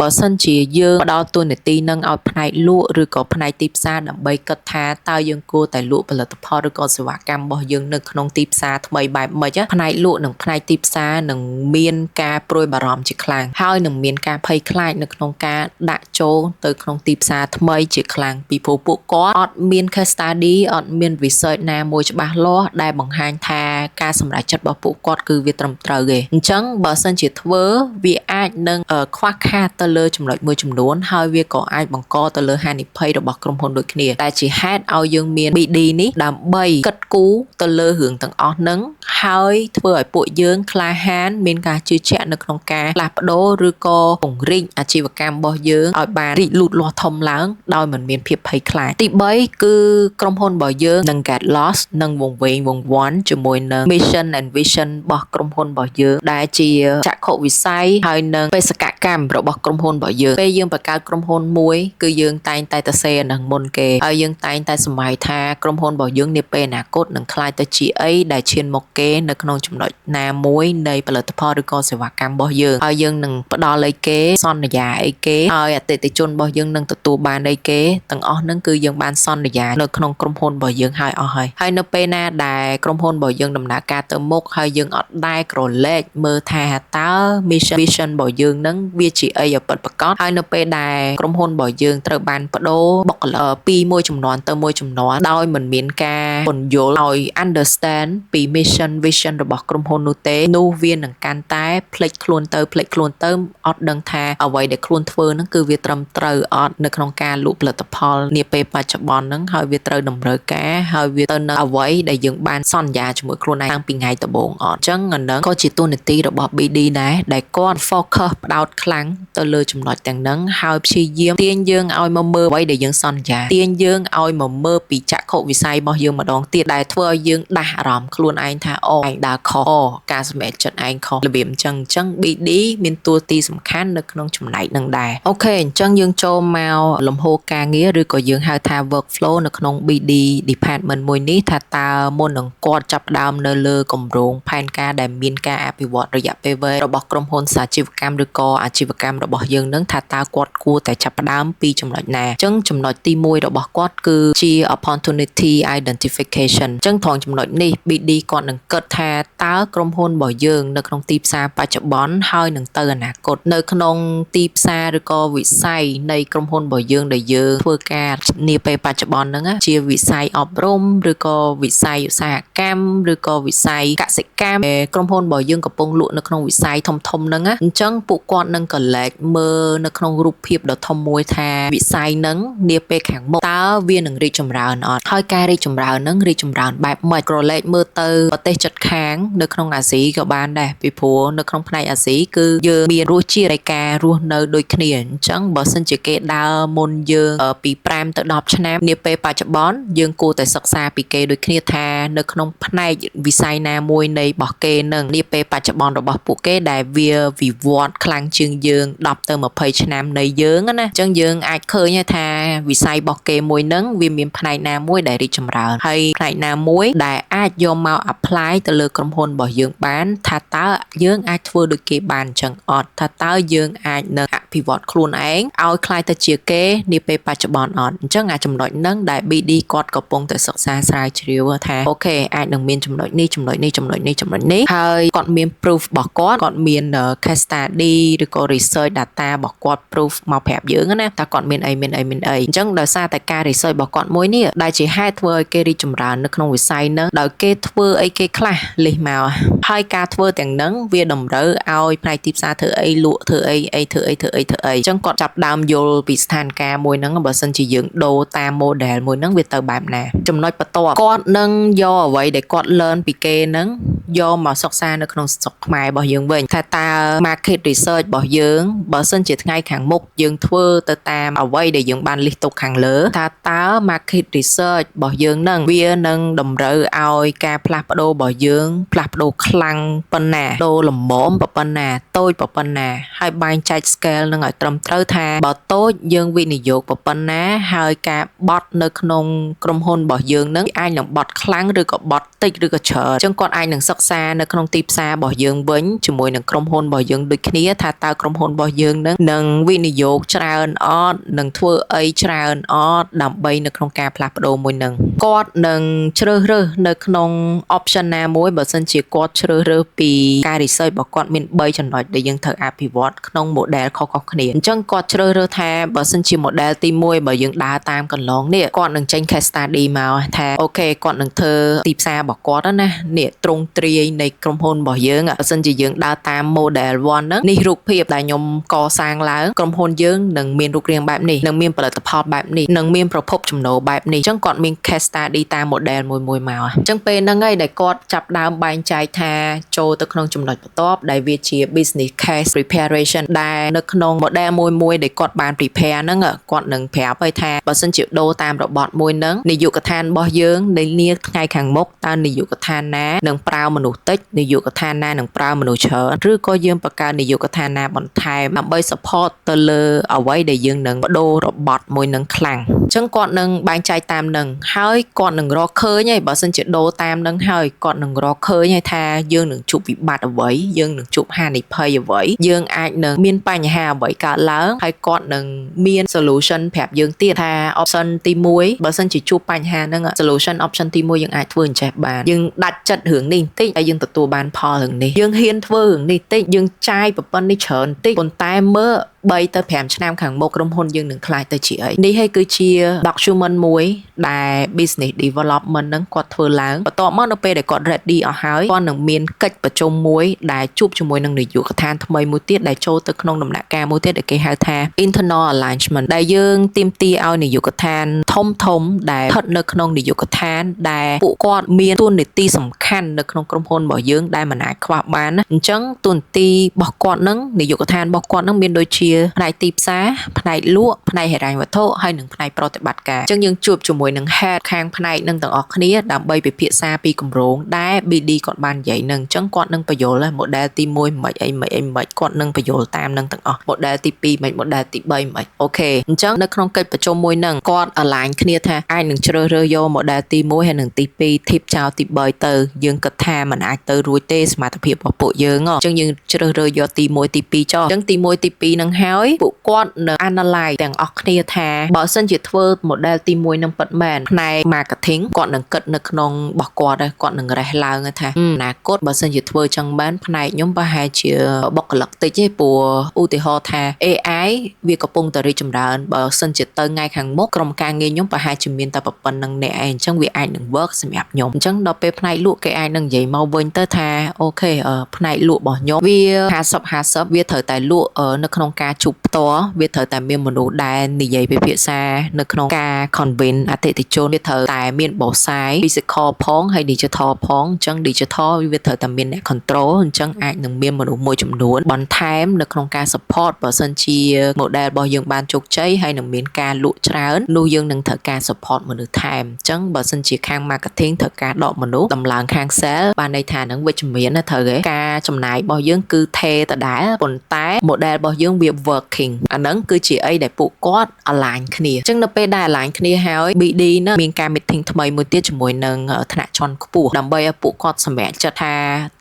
បើសិនជាយើងផ្ដល់តួនាទីនឹងឲ្យផ្នែកលក់ឬក៏ផ្នែកទីផ្សារដើម្បីគិតថាតើយើងគួរតែលក់ផលិតផលឬក៏សេវាកម្មរបស់យើងនៅក្នុងទីផ្សារថ្មីបែបម៉េចផ្នែកលក់និងផ្នែកទីផ្សារនឹងមានការព្រួយបារម្ភជាខ្លាំងហើយនឹងមានការភ័យខ្លាចនៅក្នុងការដាក់ចូលទៅក្នុងទីផ្សារថ្មីជាខ្លាំងពីព្រោះពួកគាត់អត់មាន case study អត់មាន research ណាមួយច្បាស់លាស់ដែលបង្ហាញថាការសម្រេចចិត្តរបស់ពួកគាត់គឺវាត្រឹមត្រូវទេអញ្ចឹងបើសិនជាធ្វើវាអាចនឹងខ្វះខាតទៅលើចំណុចមួយចំនួនហើយវាក៏អាចបង្កទៅលើហានិភ័យរបស់ក្រុមហ៊ុនដូចគ្នាតែជាហេតុឲ្យយើងមាន BD នេះដើម្បីគិតគូរទៅលើរឿងទាំងអស់ហ្នឹងហើយធ្វើឲ្យពួកយើងក្លាហានមានការជឿជាក់នៅក្នុងការផ្លាស់ប្ដូរឬក៏ពង្រីកអាជីវកម្មរបស់យើងឲ្យបានរីកលូតលាស់ធំឡើងដោយមិនមានភាពភ័យខ្លាចទី3គឺក្រុមហ៊ុនរបស់យើងនឹង get lost នឹងវង្វេងវង្វាន់ជាមួយនឹង mission and vision របស់ក្រុមហ៊ុនរបស់យើងដែលជាចក្ខុវិស័យហើយនឹងបេសកកម្មរបស់ក្រុមហ៊ុនរបស់យើងពេលយើងបង្កើតក្រុមហ៊ុនមួយគឺយើងតែងតែទៅសេនឹងមុនគេហើយយើងតែងតែសម្រេចថាក្រុមហ៊ុនរបស់យើងនាពេលអនាគតនឹងក្លាយទៅជាអីដែលឈានមកគេនៅក្នុងចំណុចណាមួយនៃផលិតផលឬក៏សេវាកម្មរបស់យើងហើយយើងនឹងផ្ដល់អីគេសន្យាអីគេហើយអតិថិជនរបស់យើងនឹងទទួលបានអីគេទាំងអស់ហ្នឹងគឺយើងបានសន្យានៅក្នុងក្រុមហ៊ុនរបស់យើងហើយអស់ហើយនៅពេលណាដែលក្រុមហ៊ុនរបស់យើងដំណើរការទៅមុខហើយយើងអត់ដែលក្រឡេកមើលថាតើ mission vision របស់យើងហ្នឹងវាជាអីឲ្យពិតប្រាកដហើយនៅពេលដែលក្រុមហ៊ុនរបស់យើងត្រូវបានបដូរបុគ្គលិកពីមួយចំនួនទៅមួយចំនួនដោយមិនមានការពន្យល់ឲ្យ understand ពី mission vision របស់ក្រុមហ៊ុននោះទេនោះវានឹងកាន់តែផ្លេចខ្លួនទៅអត់ដឹងថាអ្វីដែលខ្លួនធ្វើហ្នឹងគឺវាត្រឹមត្រូវអត់នៅក្នុងការលក់ផលិតផលនាពេលបច្ចុប្បន្នហ្នឹងហើយវាត្រូវតម្រូវការហើយវាទៅនៅអ្វីដែលយើងបានសន្យាជាមួយខ្លួនឯងតាំងពីថ្ងៃដំបូងអត់អញ្ចឹងអាហ្នឹងក៏ជាតួនាទីរបស់ BD ដែរដែលគាត់ focus ផ្ដោតខ្លាំងទៅលើចំណុចទាំងហ្នឹងហើយព្យាយាមទាញយើងឲ្យមកមើលអ្វីដែលយើងសន្យាទាញយើងឲ្យមកមើលពីចក្ខុវិស័យរបស់យើងម្ដងទៀតដែលធ្វើឲ្យយើងដាស់អារម្មណ៍ខ្លួនឯងថាអូឯងដើរខុសការសម្រេចចិត្តឯងខុសរបៀបអញ្ចឹង BD មានតួនាទីសំខាន់នៅក្នុងចំណែកហ្នឹងដែរអូខេអញ្ចឹងយើងចូលមកលំហូរការងារឬក៏យើងហៅថា workflow នៅក្នុង BD department មួយនេះថាតើមុននឹងគាត់ចាប់ផ្ដើមនៅលើគម្រោងផែនការដែលមានការអភិវឌ្ឍរយៈពេលវែងរបស់ក្រុមហ៊ុនសាជីវកម្មឬក៏អាជីវកម្មរបស់យើងនឹងថាតើគាត់គួរតែចាប់ផ្ដើមពីចំណុចណាអញ្ចឹងចំណុចទី1របស់គាត់គឺជា opportunity identification អញ្ចឹងត្រង់ចំណុចនេះ BD គាត់នឹងគិតថាតើក្រុមហ៊ុនរបស់យើងនៅក្នុងទីផ្សារបច្ចុប្បន្នហើយនឹងទៅអនាគតនៅក្នុងទីផ្សារឬក៏វិស័យនៃក្រុមហ៊ុនរបស់យើងដែលយើងធ្វើការនាពេលបច្ចុប្បន្នហ្នឹងជាវិស័យអប់រំឬក៏វិស័យឧស្សាហកម្មឬក៏វិស័យកសិកម្មក្រុមហ៊ុនរបស់យើងកំពុងលក់ នៅក្នុងវិស័យធំហ្នឹងណាអញ្ចឹងពួកគាត់នឹងក៏លេចមើលនៅក្នុងរូបភាពដ៏ធំមួយថាវិស័យហ្នឹងនាពេលខាងមុខតើវានឹងរីកចម្រើនអត់ហើយការរីកចម្រើនហ្នឹងរីកចម្រើនបែបម៉េចក្រឡេកមើលទៅប្រទេសជិតខាងនៅក្នុងអាស៊ីក៏បានដែរពីព្រោះនៅក្នុងផ្នែកអាស៊ីគឺយើងមានរសជាតិនៃការរស់នៅដូចគ្នាអញ្ចឹងបើសិនជាគេដើរមុនយើងពី5ទៅ10ឆ្នាំនាពេលបច្ចុប្បន្នយើងគួរតែសិក្សាពីគេដូចគ្នាថានៅក្នុងផ្នែកវិស័យណាមួយនៃរបស់គេនឹងនាពេលបច្ចុប្បន្នរបស់ពួកគេដែលវាវិវត្តខ្លាំងជាងយើង10ទៅ20ឆ្នាំនៃយើងណាអញ្ចឹងយើងអាចឃើញថាវិស័យរបស់គេមួយនឹងវាមានផ្នែកណាមួយដែលរីកចម្រើនហើយផ្នែកណាមួយដែលអាចយកមក apply ទៅលើក្រុមហ៊ុនរបស់យើងបានថាតើយើងអាចធ្វើដូចគេបានអញ្ចឹងអត់ថាតើយើងអាចនឹងអភិវឌ្ឍខ្លួនឯងឲ្យខ្លាយទៅជាគេនាពេលបច្ចុប្បន្នអត់អញ្ចឹងចំណុចហ្នឹងដែល BD គាត់កំពុងតែសិក្សាស្រាវជ្រាវថាអូខេអាចនឹងមានចំណុចនេះហើយគាត់មាន proof របស់គាត់មាន case study ឬក៏ research data របស់គាត់ proof មកប្រាប់យើងណាថាគាត់មានអីអញ្ចឹងដោយសារតែការ research របស់គាត់មួយនេះដែលជាហេតុធ្វើឲ្យគេរីកចម្រើននៅក្នុងវិស័យហ្នឹងដោយគេធ្វើអីគេខ្លះលិះមកហើយការធ្វើទាំងហ្នឹងវាតម្រូវឲ្យផ្នែកទីផ្សារធ្វើអីលក់ធ្វើអីអញ្ចឹងគាត់ចាប់ដើមយល់ពីស្ថានភាពមួយហ្នឹងបើសិនជាយើងដូរតាម model មួយហ្នឹងវាទៅបែបណាចំណុចបន្ទាប់គាត់នឹងយកអ្វីដែលគាត់ learn ពីគេហ្នឹងយកមកសិក្សានៅក្នុងស្រុកខ្មែររបស់យើងវិញថាតើ market research របស់យើងបើសិនជាថ្ងៃខាងមុខយើងធ្វើទៅតាមអ្វីដែលយើងបាន list ទុកខាងលើថាតើ market research របស់យើងហ្នឹងវានឹងតម្រូវឲ្យការផ្លាស់ប្ដូររបស់យើងផ្លាស់ប្ដូរខ្លាំងប៉ុណ្ណាដូរល្មមប៉ុណ្ណាតូចប៉ុណ្ណាហើយបែងចែក scale នឹងឲ្យត្រឹមត្រូវថាបើតូចយើងវិនិយោគប៉ុណ្ណាហើយការបត់នៅក្នុងក្រុមហ៊ុនរបស់យើងនឹងអាចនឹងបត់ខ្លាំងឬក៏បត់តិចឬក៏ច្រើនអញ្ចឹងគាត់អាចនឹងសិក្សានៅក្នុងទីផ្សាររបស់យើងវិញជាមួយនឹងក្រុមហ៊ុនរបស់យើងដូចគ្នាថាតើក្រុមហ៊ុនរបស់យើងនឹងវិនិយោគច្រើនអត់នឹងធ្វើអីច្រើនអត់ដើម្បីនៅក្នុងការផ្លាស់ប្ដូរមួយនឹងគាត់នឹងជ្រើសរើសនៅក្នុង option ណាមួយបើសិនជាគាត់ជ្រើសរើសពីការ research របស់គាត់មាន3ចំណុចដែលយើងត្រូវអភិវឌ្ឍក្នុង model ខុសៗគ្នាអញ្ចឹងគាត់ជ្រើសរើសថាបើសិនជា model ទី1បើយើងដើរតាមកន្លងនេះគាត់នឹងចេញ case study មកថាអូខេគាត់នឹងធ្វើទីផ្សាររបស់គាត់ណានេះទ្រង់ទ្រាយនៃក្រុមហ៊ុនរបស់យើងបើសិនជាយើងដើរតាម model 1ហ្នឹងនេះរូបភាពដែលខ្ញុំកសាងឡើងក្រុមហ៊ុនយើងនឹងមានរូបរាងបែបនេះនឹងមានផលិតផលបែបនេះនឹងមានប្រភពចំណូលបែបនេះអញ្ចឹងគាត់មាន case study តាម model មួយមកអញ្ចឹងពេលហ្នឹងហើយដែលគាត់ចាប់ដើមបែងចែកថាចូលទៅក្នុងចំណុចបន្ទាប់ដែលវាជា business case preparation ដែលនៅក្នុង model មួយដែលគាត់បាន prepare ហ្នឹងគាត់នឹងប្រាប់ឲ្យថាបើសិនជាដូរតាមរបត់មួយហ្នឹងនាយកដ្ឋានរបស់យើងនៅនាថ្ងៃខាងមុខតើនាយកដ្ឋានណានឹងប្រើមនុស្សតិចនាយកដ្ឋានណានឹងប្រើមនុស្សច្រើនឬក៏យើងបង្កើតនាយកដ្ឋានណាបន្ថែមដើម្បី support ទៅលើអ្វីដែលយើងនឹងបដូររបត់មួយនឹងខ្លាំងអញ្ចឹងគាត់នឹងបែងចែកតាមនឹងហើយគាត់នឹងរកឃើញហើយបើសិនជាដូរតាមនឹងហើយគាត់នឹងរកឃើញហើយថាយើងនឹងជួបវិបត្តិអ្វីយើងនឹងជួបហានិភ័យអ្វីយើងអាចនឹងមានបញ្ហាអ្វីកើតឡើងហើយគាត់នឹងមាន solution ប្រាប់យើងទៀតថា option ទី1បើសិនជាជួបបញ្ហាហ្នឹង solution option ទី1យើងអាចធ្វើអញ្ចេះបានយើងដាច់ចិត្តរឿងនេះបន្តិចហើយយើងទទួលបានផលរឿងនេះយើងហ៊ានធ្វើរឿងនេះបន្តិចយើងចាយប្រព័ន្ធនេះច្រើនបន្តិចប៉ុន្តែមើល3ទៅ5ឆ្នាំខាងមុខក្រុមហ៊ុនយើងនឹងខ្លាយទៅជាអីនេះហើយគឺជា document មួយដែល business development ហ្នឹងគាត់ធ្វើឡើងបន្ទាប់មកនៅពេលដែលគាត់ ready អស់ហើយគាត់នឹងមានកិច្ចប្រជុំមួយដែលជួបជាមួយនឹងនាយកដ្ឋានថ្មីមួយទៀតដែលចូលទៅក្នុងដំណាក់កាលមួយទៀតដែលគេហៅថា internal alignment ដែលយើងទាមទារឲ្យនាយកដ្ឋានធំដែលស្ថិតនៅក្នុងនាយកដ្ឋានដែលពួកគាត់មានតួនាទីសំខាន់នៅក្នុងក្រុមហ៊ុនរបស់យើងដែលមិនអាចខ្វះបានណាអញ្ចឹងតួនាទីរបស់គាត់នឹងនាយកដ្ឋានរបស់គាត់នឹងមានដូចជាផ្នែកទីផ្សារផ្នែកលក់ផ្នែកហិរញ្ញវត្ថុហើយនិងផ្នែកប្រតិបត្តិការអញ្ចឹងយើងជួបជាមួយនឹង head ខាងផ្នែកនឹងទាំងអស់គ្នាដើម្បីពិភាក្សាពីគម្រោងដែល BD គាត់បាននិយាយនឹងអញ្ចឹងគាត់នឹងបញ្យល់ model ទី1មិនអីគាត់នឹងបញ្យល់តាមនឹងទាំងអស់ model ទី2មិន model ទី3មិនអូខេអញ្ចឹងនៅក្នុងកិច្ចប្រជុំមួយហ្នឹងគាត់ align គ្នាថាអាចនឹងជ្រើសរើសយក model ទី1ហើយនិងទី2 tip ចោលទី3ទៅយើងគិតថាมันអាចទៅរួចទេសមត្ថភាពរបស់ពួកយើងអញ្ចឹងយើងជ្រើសរើសយកទី1ទី2ចោលអញ្ចឹងទី1ទី2ហ្នឹងហើយពួកគាត់នឹង analyze ទាំងអស់គ្នាថាបើសិនជាធ្វើ model ទី1នឹងពិត មែនផ្នែក marketing គាត់នឹងគិតនៅក្នុងរបស់គាត់ដែរគាត់នឹងរេះឡើងថាអនាគតបើសិនជាធ្វើចឹងបានផ្នែកខ្ញុំប្រហែលជាបុគ្គលិកតិចទេព្រោះឧទាហរណ៍ថា AI វាកំពុងតែរីកចម្រើនបើសិនជាទៅថ្ងៃខាងមុខក្រុមការងារខ្ញុំប្រហែលជាមានតែប៉ុណ្្នឹងអ្នកឯងអញ្ចឹងវាអាចនឹង work សម្រាប់ខ្ញុំអញ្ចឹងដល់ពេលផ្នែកលក់គេអាចនឹងនិយាយមកវិញទៅថាអូខេផ្នែកលក់របស់ខ្ញុំវា50-50វាត្រូវតែលក់នៅក្នុងការជួបផ្ទាល់វាត្រូវតែមានមនុស្សដែលនិយាយពិភាក្សានៅក្នុងការ convince អតិថិជនវាត្រូវតែមានបោះសាយ physical ផងហើយ digital ផងអញ្ចឹង digital វាត្រូវតែមានអ្នក control អញ្ចឹងអាចនឹងមានមនុស្សមួយចំនួនបន្ថែមនៅក្នុងការ support បើសិនជា model របស់យើងបានជោគជ័យហើយនឹងមានការលក់ច្រើននោះយើងនឹងត្រូវការ support មនុស្សថែមអញ្ចឹងបើសិនជាខាង marketing ត្រូវការដកមនុស្សតម្លើងខាង sale បានន័យថានឹងវិជ្ជមានណាត្រូវទេការចំណាយរបស់យើងគឺថេរដដែលប៉ុន្តែ model របស់យើងវា working អាហ្នឹងគឺជាអីដែលពួកគាត់ align គ្នាអញ្ចឹងនៅពេលដែល align គ្នាហើយ BD នឹងមានការ meeting ថ្មីមួយទៀតជាមួយនឹងថ្នាក់ជាន់ខ្ពស់ដើម្បីឲ្យពួកគាត់សម្រេចចិត្តថា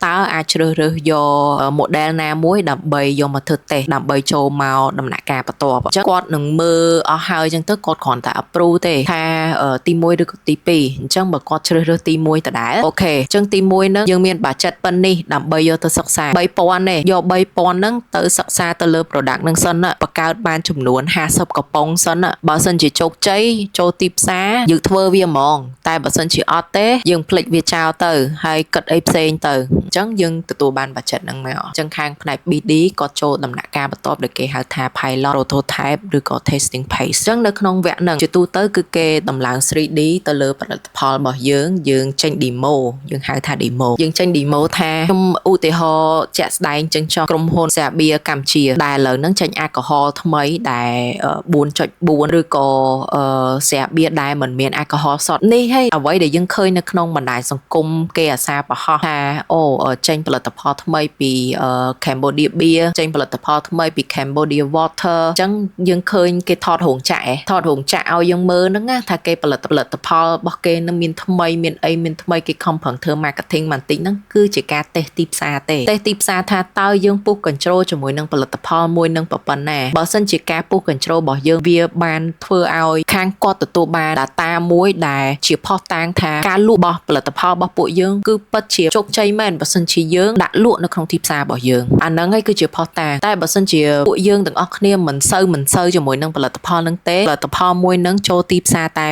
តើអាចជ្រើសរើសយក model ណាមួយដើម្បីយកមកធ្វើតេស្តដើម្បីចូលមកដំណាក់កាលបន្ទាប់អញ្ចឹងគាត់នឹងមើលអស់ហើយអញ្ចឹងទៅគាត់គ្រាន់តែ approve ទេថាទី1ឬក៏ទី2អញ្ចឹងបើគាត់ជ្រើសរើសទី1ដដែលអូខេអញ្ចឹងទី1ហ្នឹងយើងមាន budget ប៉ុណ្នេះដើម្បីយកទៅសិក្សា3000ទេយក3000ហ្នឹងទៅសិក្សាទៅលើ product ហ្នឹងសិនបង្កើតបានចំនួន50កំប៉ុងសិនបើសិនជាជោគជ័យចូលទីផ្សារយើងធ្វើវាហ្មងតែបើសិនជាអត់ទេយើងភ្លេចវាចោលទៅហើយគិតអីផ្សេងទៅអញ្ចឹងយើងទទួលបាន budget ហ្នឹងមកអញ្ចឹងខាងផ្នែក BD គាត់ចូលដំណាក់កាលបន្ទាប់ដែលគេហៅថា pilot prototype ឬក៏ testing phase អញ្ចឹងនៅក្នុងវគ្គហ្នឹងជាទូទៅគឺគេដំឡើង 3D ទៅលើផលិតផលរបស់យើងចេញ demo យើងហៅថា demo យើងចេញ demo ថាខ្ញុំឧទាហរណ៍ជាក់ស្ដែងចឹងចុះក្រុមហ៊ុន Sabia កម្ពុជាដែលឥឡូវហ្នឹងចេញ alcohol ថ្មីដែល 4.4 ឬក៏ Sabia ដែលមិនមាន alcohol សុទ្ធនេះហើយអ្វីដែលយើងឃើញនៅក្នុងបណ្ដាញសង្គមគេអាសាប្រហោះថាអូចេញផលិតផលថ្មីពី Cambodia Beer ចេញផលិតផលថ្មីពី Cambodia Water អញ្ចឹងយើងឃើញគេថតរោងចក្រថតរោងចក្រឲ្យយើងមើលហ្នឹងថាគេផលិតផលរបស់គេនឹងមានថ្មីមានអីមានថ្មីគេខំប្រឹងធ្វើ marketing បន្តិចហ្នឹងគឺជាការតេស្តទីផ្សារទេតេស្តទីផ្សារថាតើយើងពុះ control ជាមួយនឹងផលិតផលមួយនឹងប៉ុណ្ណាបើសិនជាការពុះ control របស់យើងវាបានធ្វើឲ្យខាងគាត់ទទួលបាន data មួយដែលជាផុសតាងថាការលក់របស់ផលិតផលរបស់ពួកយើងគឺពិតជាជោគជ័យមែនបើសិនជាយើងដាក់លក់នៅក្នុងទីផ្សាររបស់យើងអាហ្នឹងហើយគឺជាផុសតាងតែបើសិនជាពួកយើងទាំងអស់គ្នាមិនសូវជាមួយនឹងផលិតផលហ្នឹងទេផលិតផលមួយហ្នឹងចូលទីផ្សារតែ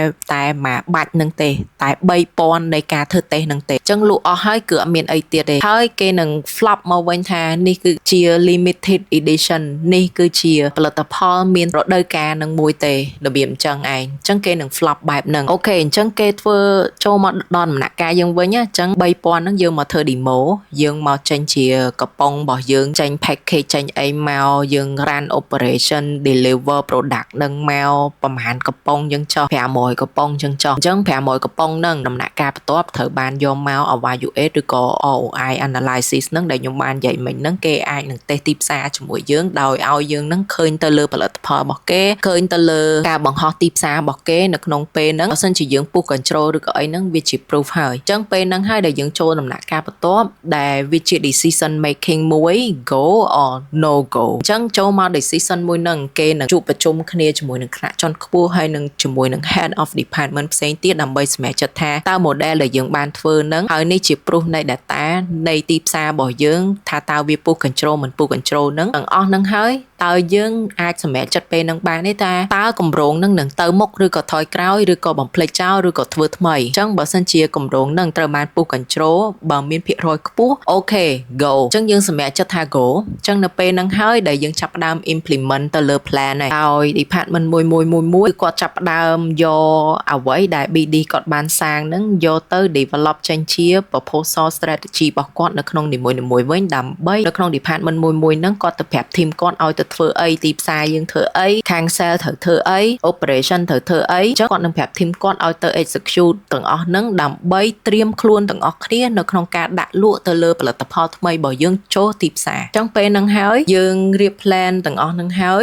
មួយបាច់ហ្នឹងទេតែ3000នៃការធ្វើតេស្តហ្នឹងទេអញ្ចឹងលក់អស់ហើយគឺអត់មានអីទៀតទេហើយគេនឹង flop មកវិញថានេះគឺជា limited edition នេះគឺជាផលិតផលមានរដូវកាលនឹងមួយទេរបៀបអញ្ចឹងឯងអញ្ចឹងគេនឹង flop បែបហ្នឹងអូខេអញ្ចឹងគេធ្វើចូលមកដល់ដំណាក់កាលយើងវិញអញ្ចឹង3000ហ្នឹងយើងមកធ្វើ demo យើងមកចេញជាកំប៉ុងរបស់យើងចេញ package ចេញអីមកយើង run operation deliver product នឹងមកប្រហែលកំប៉ុងយើងចោះ500កំប៉ុងយើងចោះអញ្ចឹង500កំប៉ុងហ្នឹងដំណាក់កាលបន្ទាប់ត្រូវបានយកមក evaluate ឬក៏ ROI analysis ហ្នឹងដែលខ្ញុំបាននិយាយមិញហ្នឹងគេអាចនឹងតេស្តទីផ្សារជាមួយយើងដោយឲ្យយើងហ្នឹងឃើញទៅលើផលិតផលរបស់គេឃើញទៅលើការបង្ហោះទីផ្សាររបស់គេនៅក្នុងពេលហ្នឹងបើសិនជាយើងពុះ control ឬក៏អីហ្នឹងវាជា proof ហើយអញ្ចឹងពេលហ្នឹងហើយដែលយើងចូលដំណាក់កាលបន្ទាប់ដែលវាជា decision making មួយ go or no go អញ្ចឹងចូលមក decision មួយហ្នឹងគេនឹងជួបប្រជុំគ្នាជាមួយនឹងថ្នាក់ជាន់ខ្ពស់ហើយនឹងជាមួយនឹង head of department ផ្សេងទៀតដើម្បីសម្រេចចិត្តថាតើ model ដែលយើងបានធ្វើហ្នឹងហើយនេះជា proof នៃ data នៃទីផ្សាររបស់យើងថាតើវាពុះ control មិនពុះ control ហ្នឹងទាំងអស់ហ្នឹងហើយតើយើងអាចសម្រេចចិត្តពេលហ្នឹងបានទេថាតើគម្រោងហ្នឹងនឹងទៅមុខឬក៏ថយក្រោយឬក៏បំភ្លេចចោលឬក៏ធ្វើថ្មីអញ្ចឹងបើសិនជាគម្រោងហ្នឹងត្រូវបានពុះ control បើមានភាគរយខ្ពស់អូខេ go អញ្ចឹងយើងសម្រេចចិត្តថា go អញ្ចឹងនៅពេលហ្នឹងហើយដែលយើងចាប់ផ្ដើម implement ទៅលើ plan ហើយ department មួយគាត់ចាប់ផ្ដើមយកអ្វីដែល BD គាត់បានសាងហ្នឹងយកទៅ develop ចេញជា proposal strategy របស់គាត់នៅក្នុងនីមួយៗវិញដើម្បីនៅក្នុង department មួយហ្នឹងគាត់ទៅប្រាប់ team គាត់ឲ្យទៅធ្វើអីទីផ្សារយើងធ្វើអីខាង sale ត្រូវធ្វើអី operation ត្រូវធ្វើអីអញ្ចឹងគាត់នឹងប្រាប់ team គាត់ឲ្យទៅ execute ទាំងអស់ហ្នឹងដើម្បីត្រៀមខ្លួនទាំងអស់គ្នានៅក្នុងការដាក់លក់ទៅលើផលិតផលថ្មីរបស់យើងចូលទីផ្សារអញ្ចឹងពេលហ្នឹងហើយយើងរៀប plan ទាំងអស់ហ្នឹងហើយ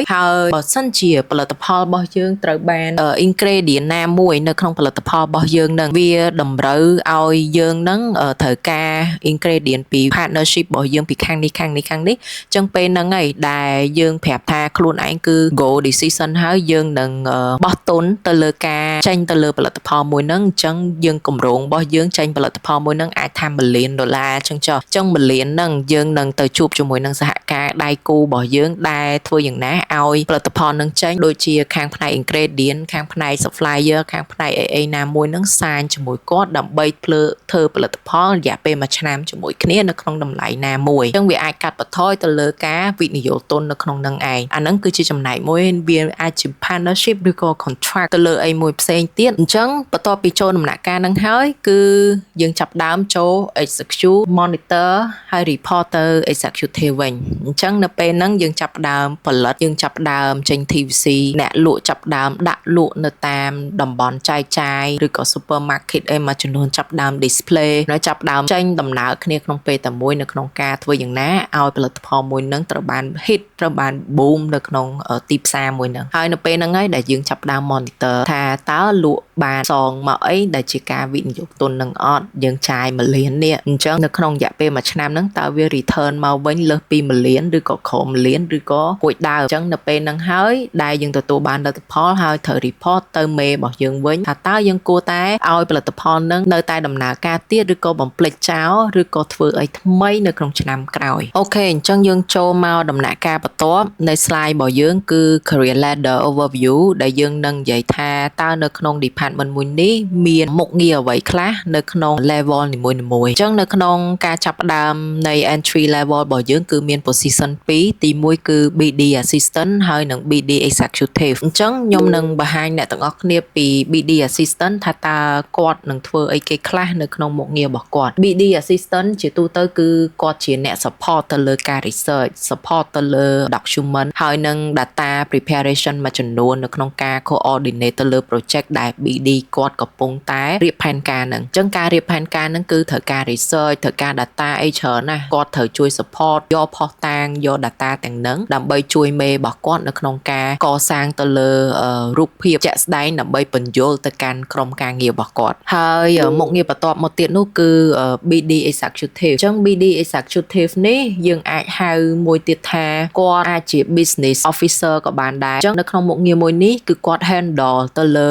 បើសិនជាផលិតផលរបស់យើងត្រូវបាន ingredient ណាមួយនៅក្នុងផលិតផលរបស់យើងហ្នឹងវាតម្រូវឲ្យយើងហ្នឹងត្រូវការ ingredient ពី partnership របស់យើងពីខាងនេះអញ្ចឹងពេលហ្នឹងហើយដែលយើង ប្រាប់ថាខ្លួនឯងគឺ go decision ហើយយើងនឹងបោះទុនទៅលើការចេញទៅលើផលិតផលមួយហ្នឹងអញ្ចឹងយើងកម្រងរបស់យើងចេញផលិតផលមួយហ្នឹងអាចថា$1 លានអញ្ចឹងចុះអញ្ចឹង$1 លានហ្នឹងយើងនឹងទៅជួបជាមួយនឹងសហការដៃគូរបស់យើងដែលធ្វើយ៉ាងណាឲ្យផលិតផលហ្នឹងចេញដូចជាខាងផ្នែក ingredient ខាងផ្នែក supplier ខាងផ្នែកអីណាមួយហ្នឹងសាញជាមួយគាត់ដើម្បីធ្វើផលិតផលរយៈពេល1ឆ្នាំជាមួយគ្នានៅក្នុងតម្លៃណាមួយអញ្ចឹងវាអាចកាត់បន្ថយទៅលើការវិនិយោគទុននៅក្នុងនឹងឯងអាហ្នឹងគឺជាចំណែកមួយវាអាចជា partnership ឬក៏ contract ទៅលើអីមួយផ្សេងទៀតអញ្ចឹងបន្ទាប់ពីចូលដំណាក់កាលហ្នឹងហើយគឺយើងចាប់ដើមចូល execute monitor ហើយ report ទៅ executive វិញអញ្ចឹងនៅពេលហ្នឹងយើងចាប់ដើមផលិតយើងចាប់ដើមចេញ TVC អ្នកលក់ចាប់ដើមដាក់លក់នៅតាមតំបន់ចែកចាយឬក៏ supermarket អីមួយចំនួនចាប់ដើម display ហើយចាប់ដើមចេញដំណើរគ្នាក្នុងពេលតែមួយនៅក្នុងការធ្វើយ៉ាងណាឲ្យផលិតផលមួយហ្នឹងត្រូវបាន hit ត្រូវបាន boom នៅក្នុងទីផ្សារមួយហ្នឹងហើយនៅពេលហ្នឹងហើយដែលយើងចាប់ដើម monitor ថាតើលក់បានសងមកអីដែលជាការវិនិយោគទុននឹងអត់យើងចាយ$1 លាននេះអញ្ចឹងនៅក្នុងរយៈពេល1ឆ្នាំហ្នឹងតើវា return មកវិញលើសពី$1 លានឬក៏ក្រោម$1 លានឬក៏គួចដើមអញ្ចឹងនៅពេលហ្នឹងហើយដែលយើងទទួលបានលទ្ធផលហើយត្រូវ report ទៅមេរបស់យើងវិញថាតើយើងគួរតែឲ្យផលិតផលហ្នឹងនៅតែដំណើរការទៀតឬក៏បំភ្លេចចោលឬក៏ធ្វើអីថ្មីនៅក្នុងឆ្នាំក្រោយអូខេអញ្ចឹងយើងចូលមកដំណាក់កាលបន្ទាប់នៅ slide របស់យើងគឺ career ladder overview ដែលយើងនឹងនិយាយថាតើនៅក្នុង department មួយនេះមានមុខងារអ្វីខ្លះនៅក្នុង level នីមួយៗអញ្ចឹងនៅក្នុងការចាប់ផ្ដើមនៃ entry level របស់យើងគឺមាន position 2ទី1គឺ BD assistant ហើយនិង BD executive អញ្ចឹងខ្ញុំនឹងបង្ហាញអ្នកទាំងអស់គ្នាពី BD assistant ថាតើគាត់នឹងធ្វើអីគេខ្លះនៅក្នុងមុខងាររបស់គាត់ BD assistant ជាទូទៅគឺគាត់ជាអ្នក support ទៅលើការ research support ទៅលើ document ហើយនិង data preparation មួយចំនួននៅក្នុងការ coordinate ទៅលើ project ដែល BD គាត់កំពុងតែរៀបផែនការហ្នឹងអញ្ចឹងការរៀបផែនការហ្នឹងគឺត្រូវការ research ត្រូវការ data អីច្រើនណាស់គាត់ត្រូវជួយ support យកផុសតាងយក data ទាំងហ្នឹងដើម្បីជួយមេរបស់គាត់នៅក្នុងការកសាងទៅលើរូបភាពជាក់ស្ដែងដើម្បីបញ្យល់ទៅកាន់ក្រុមការងាររបស់គាត់ហើយមុខងារបន្ទាប់មកទៀតនោះគឺ BD executive អញ្ចឹង BD executive នេះយើងអាចហៅមួយទៀតថាគាត់អាចជា business officer ក៏បានដែរអញ្ចឹងនៅក្នុងមុខងារមួយនេះគឺគាត់ handle ទៅលើ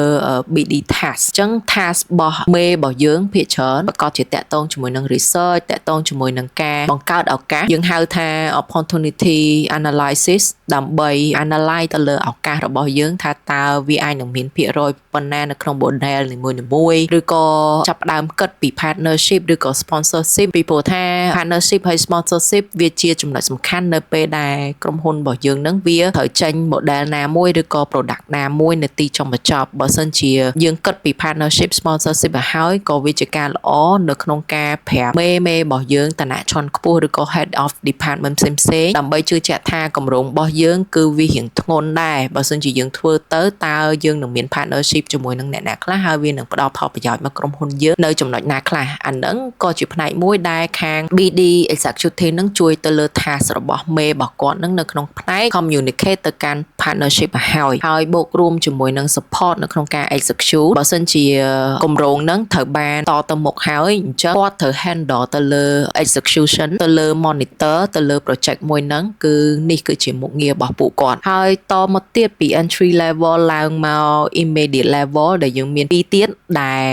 BD task អញ្ចឹង task របស់មេរបស់យើងភាគច្រើនប្រកបជាតាក់ទងជាមួយនឹង research តាក់ទងជាមួយនឹងការបង្កើតឱកាសយើងហៅថា opportunity analysis ដើម្បី analyze ទៅលើឱកាសរបស់យើងថាតើវាអាចនឹងមានភាគរយប៉ុណ្ណានៅក្នុង model នីមួយៗឬក៏ចាប់ផ្ដើមគិតពី partnership ឬក៏ sponsorship ពីព្រោះថា partnership ហើយ sponsorship វាជាចំណុចសំខាន់នៅពេលដែលក្រុមហ៊ុនរបស់យើងនឹងវាត្រូវចេញ model ណាមួយឬក៏ product ណាមួយនៅទីចុងបញ្ចប់បើសិនជាយើងគិតពី partnership sponsorship ឲ្យហើយក៏វាជាការល្អនៅក្នុងការប្រាប់មេរបស់យើងឋានៈជាន់ខ្ពស់ឬក៏ head of department ផ្សេងៗដើម្បីជឿជាក់ថាគម្រោងរបស់យើងគឺវារៀងធ្ងន់ដែរបើសិនជាយើងធ្វើទៅតើយើងនឹងមាន partnership ជាមួយនឹងអ្នកណាខ្លះហើយវានឹងផ្ដល់ផលប្រយោជន៍មកក្រុមហ៊ុនយើងនៅចំណុចណាខ្លះអាហ្នឹងក៏ជាផ្នែកមួយដែលខាង BD executive នឹងជួយទៅលើ task របស់មេរបស់គាត់នឹងនៅក្នុងផ្នែក communicate ទៅកាន់ partnership ហើយបូករួមជាមួយនឹង support នៅក្នុងការ execute បើសិនជាគម្រោងហ្នឹងត្រូវបានតទៅមុខហើយអញ្ចឹងគាត់ត្រូវ handle ទៅលើ execution ទៅលើ monitor ទៅលើ project មួយហ្នឹងគឺនេះគឺជាមុខងាររបស់ពួកគាត់ហើយតមកទៀតពី entry level ឡើងមក immediate level ដែលយើងមានពីរទៀតដែល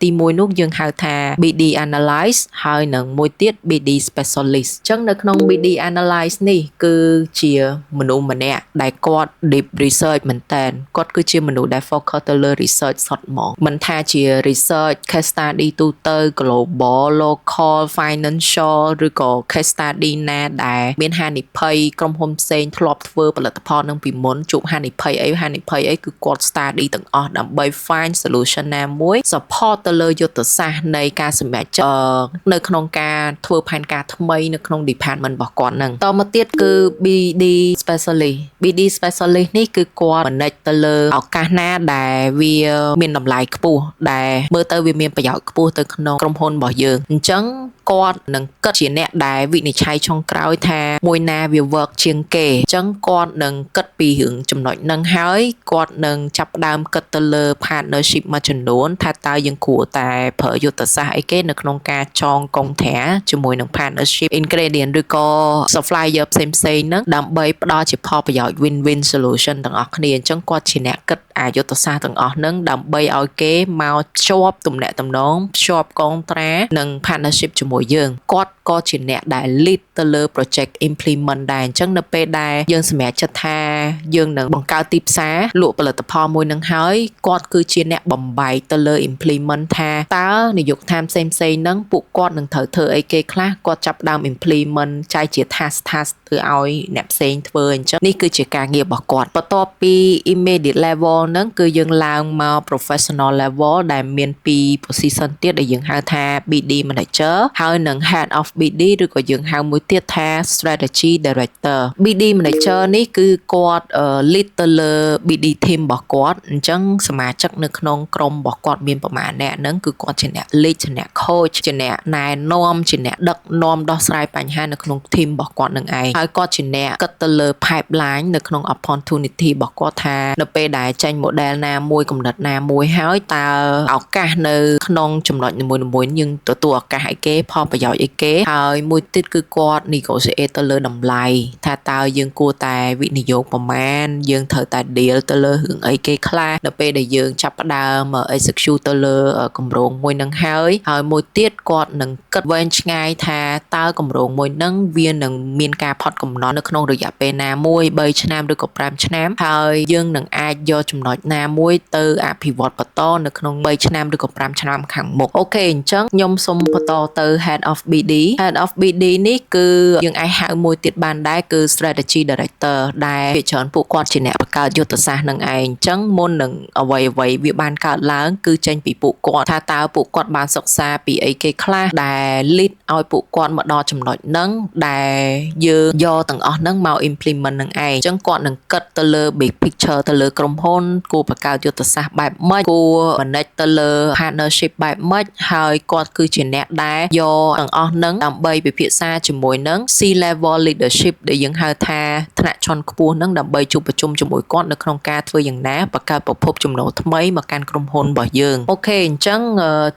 ទី1នោះយើងហៅថា BD analyst ហើយនឹងមួយទៀត BD specialist អញ្ចឹងនៅក្នុង BD analyst នេះគឺជាមនុស្សម្នាក់ដែលគាត់ deep research មែនតើគាត់គឺជាមនុស្សដែល focus ទៅលើ research សុទ្ធហ្មងមិនថាជា research case study ទូទៅ global local financial ឬក៏ case study ណាដែលមានហានិភ័យក្រុមហ៊ុនផ្សេងធ្លាប់ធ្វើផលិតផលនឹងពីមុនជួបហានិភ័យអីគឺគាត់ study ទាំងអស់ដើម្បី find solution ណាមួយ support ទៅលើយុទ្ធសាស្ត្រនៃការសម្រេចចិត្តនៅក្នុងការធ្វើផែនការថ្មីនៅក្នុង department របស់គាត់ហ្នឹងតមកទៀតគឺ BD specialist នេះគឺគាត់ manage ទៅលើឱកាសណាដែលវាមានតម្លៃខ្ពស់ដែលមើលទៅវាមានប្រយោជន៍ខ្ពស់ទៅក្នុងក្រុមហ៊ុនរបស់យើងអញ្ចឹង គាត់នឹងគិតជាអ្នកដែលវិនិច្ឆ័យចុងក្រោយថាមួយណាវា work ជាងគេអញ្ចឹងគាត់នឹងគិតពីរឿងចំណុចហ្នឹងហើយគាត់នឹងចាប់ផ្ដើមគិតទៅលើ partnership មួយចំនួនថាតើយើងគួរតែប្រើយុទ្ធសាស្ត្រអីគេនៅក្នុងការចងកងត្រាជាមួយនឹង partnership ingredient ឬក៏ supplier ផ្សេងៗហ្នឹងដើម្បីផ្ដល់ជាផលប្រយោជន៍ win-win solution ទាំងអស់គ្នាអញ្ចឹងគាត់ជាអ្នកគិតអាយុទ្ធសាស្ត្រទាំងអស់ហ្នឹងដើម្បីឲ្យគេមកភ្ជាប់ទំនាក់ទំនងភ្ជាប់កងត្រានិង partnership ជាមួយយើងគាត់ក៏ជាអ្នកដែល lead ទៅលើ project implement ដែរអញ្ចឹងនៅពេលដែលយើងសម្រេចចិត្តថាយើងនឹងបង្កើតទីផ្សារលក់ផលិតផលមួយនឹងហើយគាត់គឺជាអ្នកបំបែកទៅលើ implement ថាតើនាយកដ្ឋានផ្សេងៗហ្នឹងពួកគាត់នឹងត្រូវធ្វើអីគេខ្លះគាត់ចាប់ផ្ដើម implement ចែកជា task ទៅឲ្យអ្នកផ្សេងធ្វើអញ្ចឹងនេះគឺជាការងាររបស់គាត់បន្ទាប់ពី immediate level ហ្នឹងគឺយើងឡើងមក professional level ដែលមានពី position ទៀតដែលយើងហៅថា BD manager ហើយនឹង head of BD ឬក៏យើងហៅមួយទៀតថា strategy director BD manager នេះគឺគាត់ lead ទៅលើ BD team របស់គាត់អញ្ចឹងសមាជិកនៅក្នុងក្រុមរបស់គាត់មានប្រមាណអ្នកហ្នឹងគឺគាត់ជាអ្នក lead ជាអ្នក coach ជាអ្នកណែនាំជាអ្នកដឹកនាំដោះស្រាយបញ្ហានៅក្នុង team របស់គាត់នឹងឯងហើយគាត់ជាអ្នកគិតទៅលើ pipeline នៅក្នុង opportunity របស់គាត់ថានៅពេលដែលចេញ model ណាមួយកំណត់ណាមួយហើយតើឱកាសនៅក្នុងចំណុចនីមួយៗយើងទទួលឱកាសអីគេផលប្រយោជន៍អីគេហើយមួយទៀតគឺគាត់ negotiate ទៅលើតម្លៃថាតើយើងគួរតែវិនិយោគប្រមាណយើងត្រូវតែ deal ទៅលើរឿងអីគេខ្លះនៅពេលដែលយើងចាប់ផ្ដើម execute ទៅលើគម្រោងមួយនឹងហើយមួយទៀតគាត់នឹងគិតវែងឆ្ងាយថាតើគម្រោងមួយនឹងវានឹងមានការផុតកំណត់នៅក្នុងរយៈពេលណាមួយ3ឆ្នាំឬក៏5ឆ្នាំហើយយើងនឹងអាចយកចំណុចណាមួយទៅអភិវឌ្ឍបន្តនៅក្នុង3ឆ្នាំឬក៏5ឆ្នាំខាងមុខអូខេអញ្ចឹងខ្ញុំសូមបន្តទៅ head of BD នេះគឺយើងអាចហៅមួយទៀតបានដែរគឺ strategy director ដែលភាគច្រើនពួកគាត់ជាអ្នកបង្កើតយុទ្ធសាស្ត្រនឹងឯងអញ្ចឹងមុននឹងអ្វីវាបានកើតឡើងគឺចេញពីពួកគាត់ថាតើពួកគាត់បានសិក្សាពីអីគេខ្លះដែល lead ឲ្យពួកគាត់មកដល់ចំណុចហ្នឹងដែលយើងយកទាំងអស់ហ្នឹងមក implement នឹងឯងអញ្ចឹងគាត់នឹងគិតទៅលើ big picture ទៅលើក្រុមហ៊ុនគួរបង្កើតយុទ្ធសាស្ត្របែបម៉េចគួរ manage ទៅលើ partnership បែបម៉េចហើយគាត់គឺជាអ្នកដែលយកទាំងអស់ហ្នឹងដើម្បីពិភាក្សាជាមួយនឹង C level leadership ដែលយើងហៅថាថ្នាក់ជាន់ខ្ពស់ហ្នឹងដើម្បីជួបប្រជុំជាមួយគាត់នៅក្នុងការធ្វើយ៉ាងណាបង្កើតប្រភពចំណូលថ្មីមកកាន់ក្រុមហ៊ុនរបស់យើងអូខេអញ្ចឹង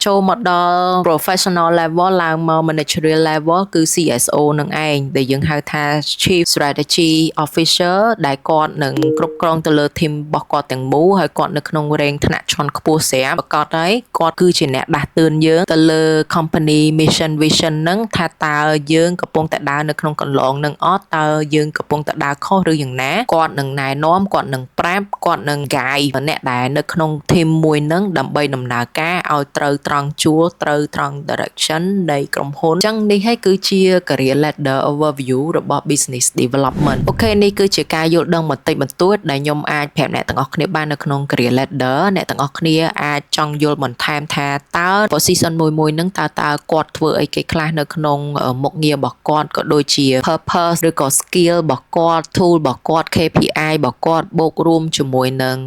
ចូលមកដល់ professional level ឡើងមក managerial level គឺ CSO នឹងឯងដែលយើងហៅថា Chief Strategy Officer ដែលគាត់នឹងគ្រប់គ្រងទៅលើ team របស់គាត់ទាំងមូលហើយគាត់នៅក្នុង rank ថ្នាក់ជាន់ខ្ពស់ស្រាប់ប្រកាសហើយគាត់គឺជាអ្នកដាស់តឿនយើងទៅលើ company mission vision ហ្នឹងថាតើយើងកំពុងតែដើរនៅក្នុងកន្លងនឹងអត់តើយើងកំពុងតែដើរខុសឬយ៉ាងណាគាត់នឹងណែនាំគាត់នឹងប្រាប់គាត់នឹង guide អ្នកដែលនៅក្នុង team មួយហ្នឹងដើម្បីដំណើរការឲ្យត្រូវត្រង់ជួរត្រូវត្រង់ direction នៃក្រុមហ៊ុនអញ្ចឹងនេះហើយគឺជា career ladder overview របស់ business development អូខេនេះគឺជាការយល់ដឹងបន្តិចបន្តួចដែលខ្ញុំអាចប្រាប់អ្នកទាំងអស់គ្នាបាននៅក្នុង career ladder អ្នកទាំងអស់គ្នាអាចចង់យល់បន្ថែមថាតើ position មួយហ្នឹងតើគាត់ធ្វើអីគេខ្លះនៅក្នុងមុខងាររបស់គាត់ក៏ដូចជា purpose ឬក៏ skill របស់គាត់ tool របស់គាត់ KPI របស់គាត់បូករួមជាមួយនឹង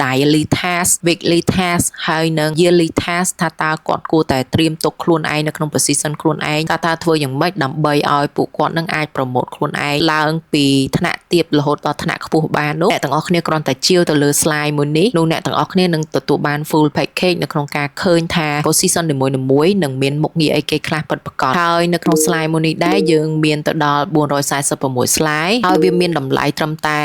daily task weekly task ហើយនឹង yearly task ថាតើគាត់គួរតែត្រៀមទុកខ្លួនឯងនៅក្នុង position ខ្លួនឯងតើធ្វើយ៉ាងម៉េចដើម្បីឲ្យពួកគាត់នឹងអាច promote ខ្លួនឯងឡើងពីថ្នាក់ទាបរហូតដល់ថ្នាក់ខ្ពស់បាននោះអ្នកទាំងអស់គ្នាគ្រាន់តែជាវទៅលើ slide មួយនេះនោះអ្នកទាំងអស់គ្នានឹងទទួលបាន full package នៅក្នុងការឃើញថា position នីមួយៗនឹងមានមុខងារអីគេខ្លះពិតប្រាកដហើយនៅក្នុង slide មួយនេះដែរយើងមានទៅដល់446 slide ហើយវាមានតម្លៃត្រឹមតែ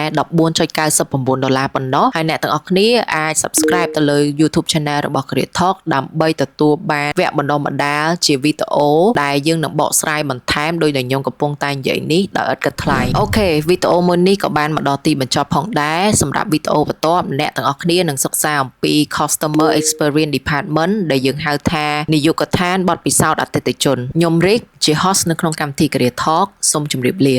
$14.99ប៉ុណ្ណោះហើយអ្នកទាំងអស់គ្នាអាច subscribe ទៅលើ YouTube channel របស់ Career Talk ដើម្បីទទួលបានវគ្គបណ្ដុះបណ្ដាលជាវីដេអូដែលយើងនឹងបកស្រាយបន្ថែមដោយដែលខ្ញុំកំពុងតែនិយាយនេះដោយឥតគិតថ្លៃអូខេវីដេអូមួយនេះក៏បានមកដល់ទីបញ្ចប់ផងដែរសម្រាប់វីដេអូបន្ទាប់អ្នកទាំងអស់គ្នានឹងសិក្សាអំពី Customer Experience Department ដែលយើងហៅថានាយកដ្ឋានបទពិសោធន៍អតិថិជនខ្ញុំ Rick ជា host នៅក្នុងកម្មវិធី Career Talk សូមជម្រាបលា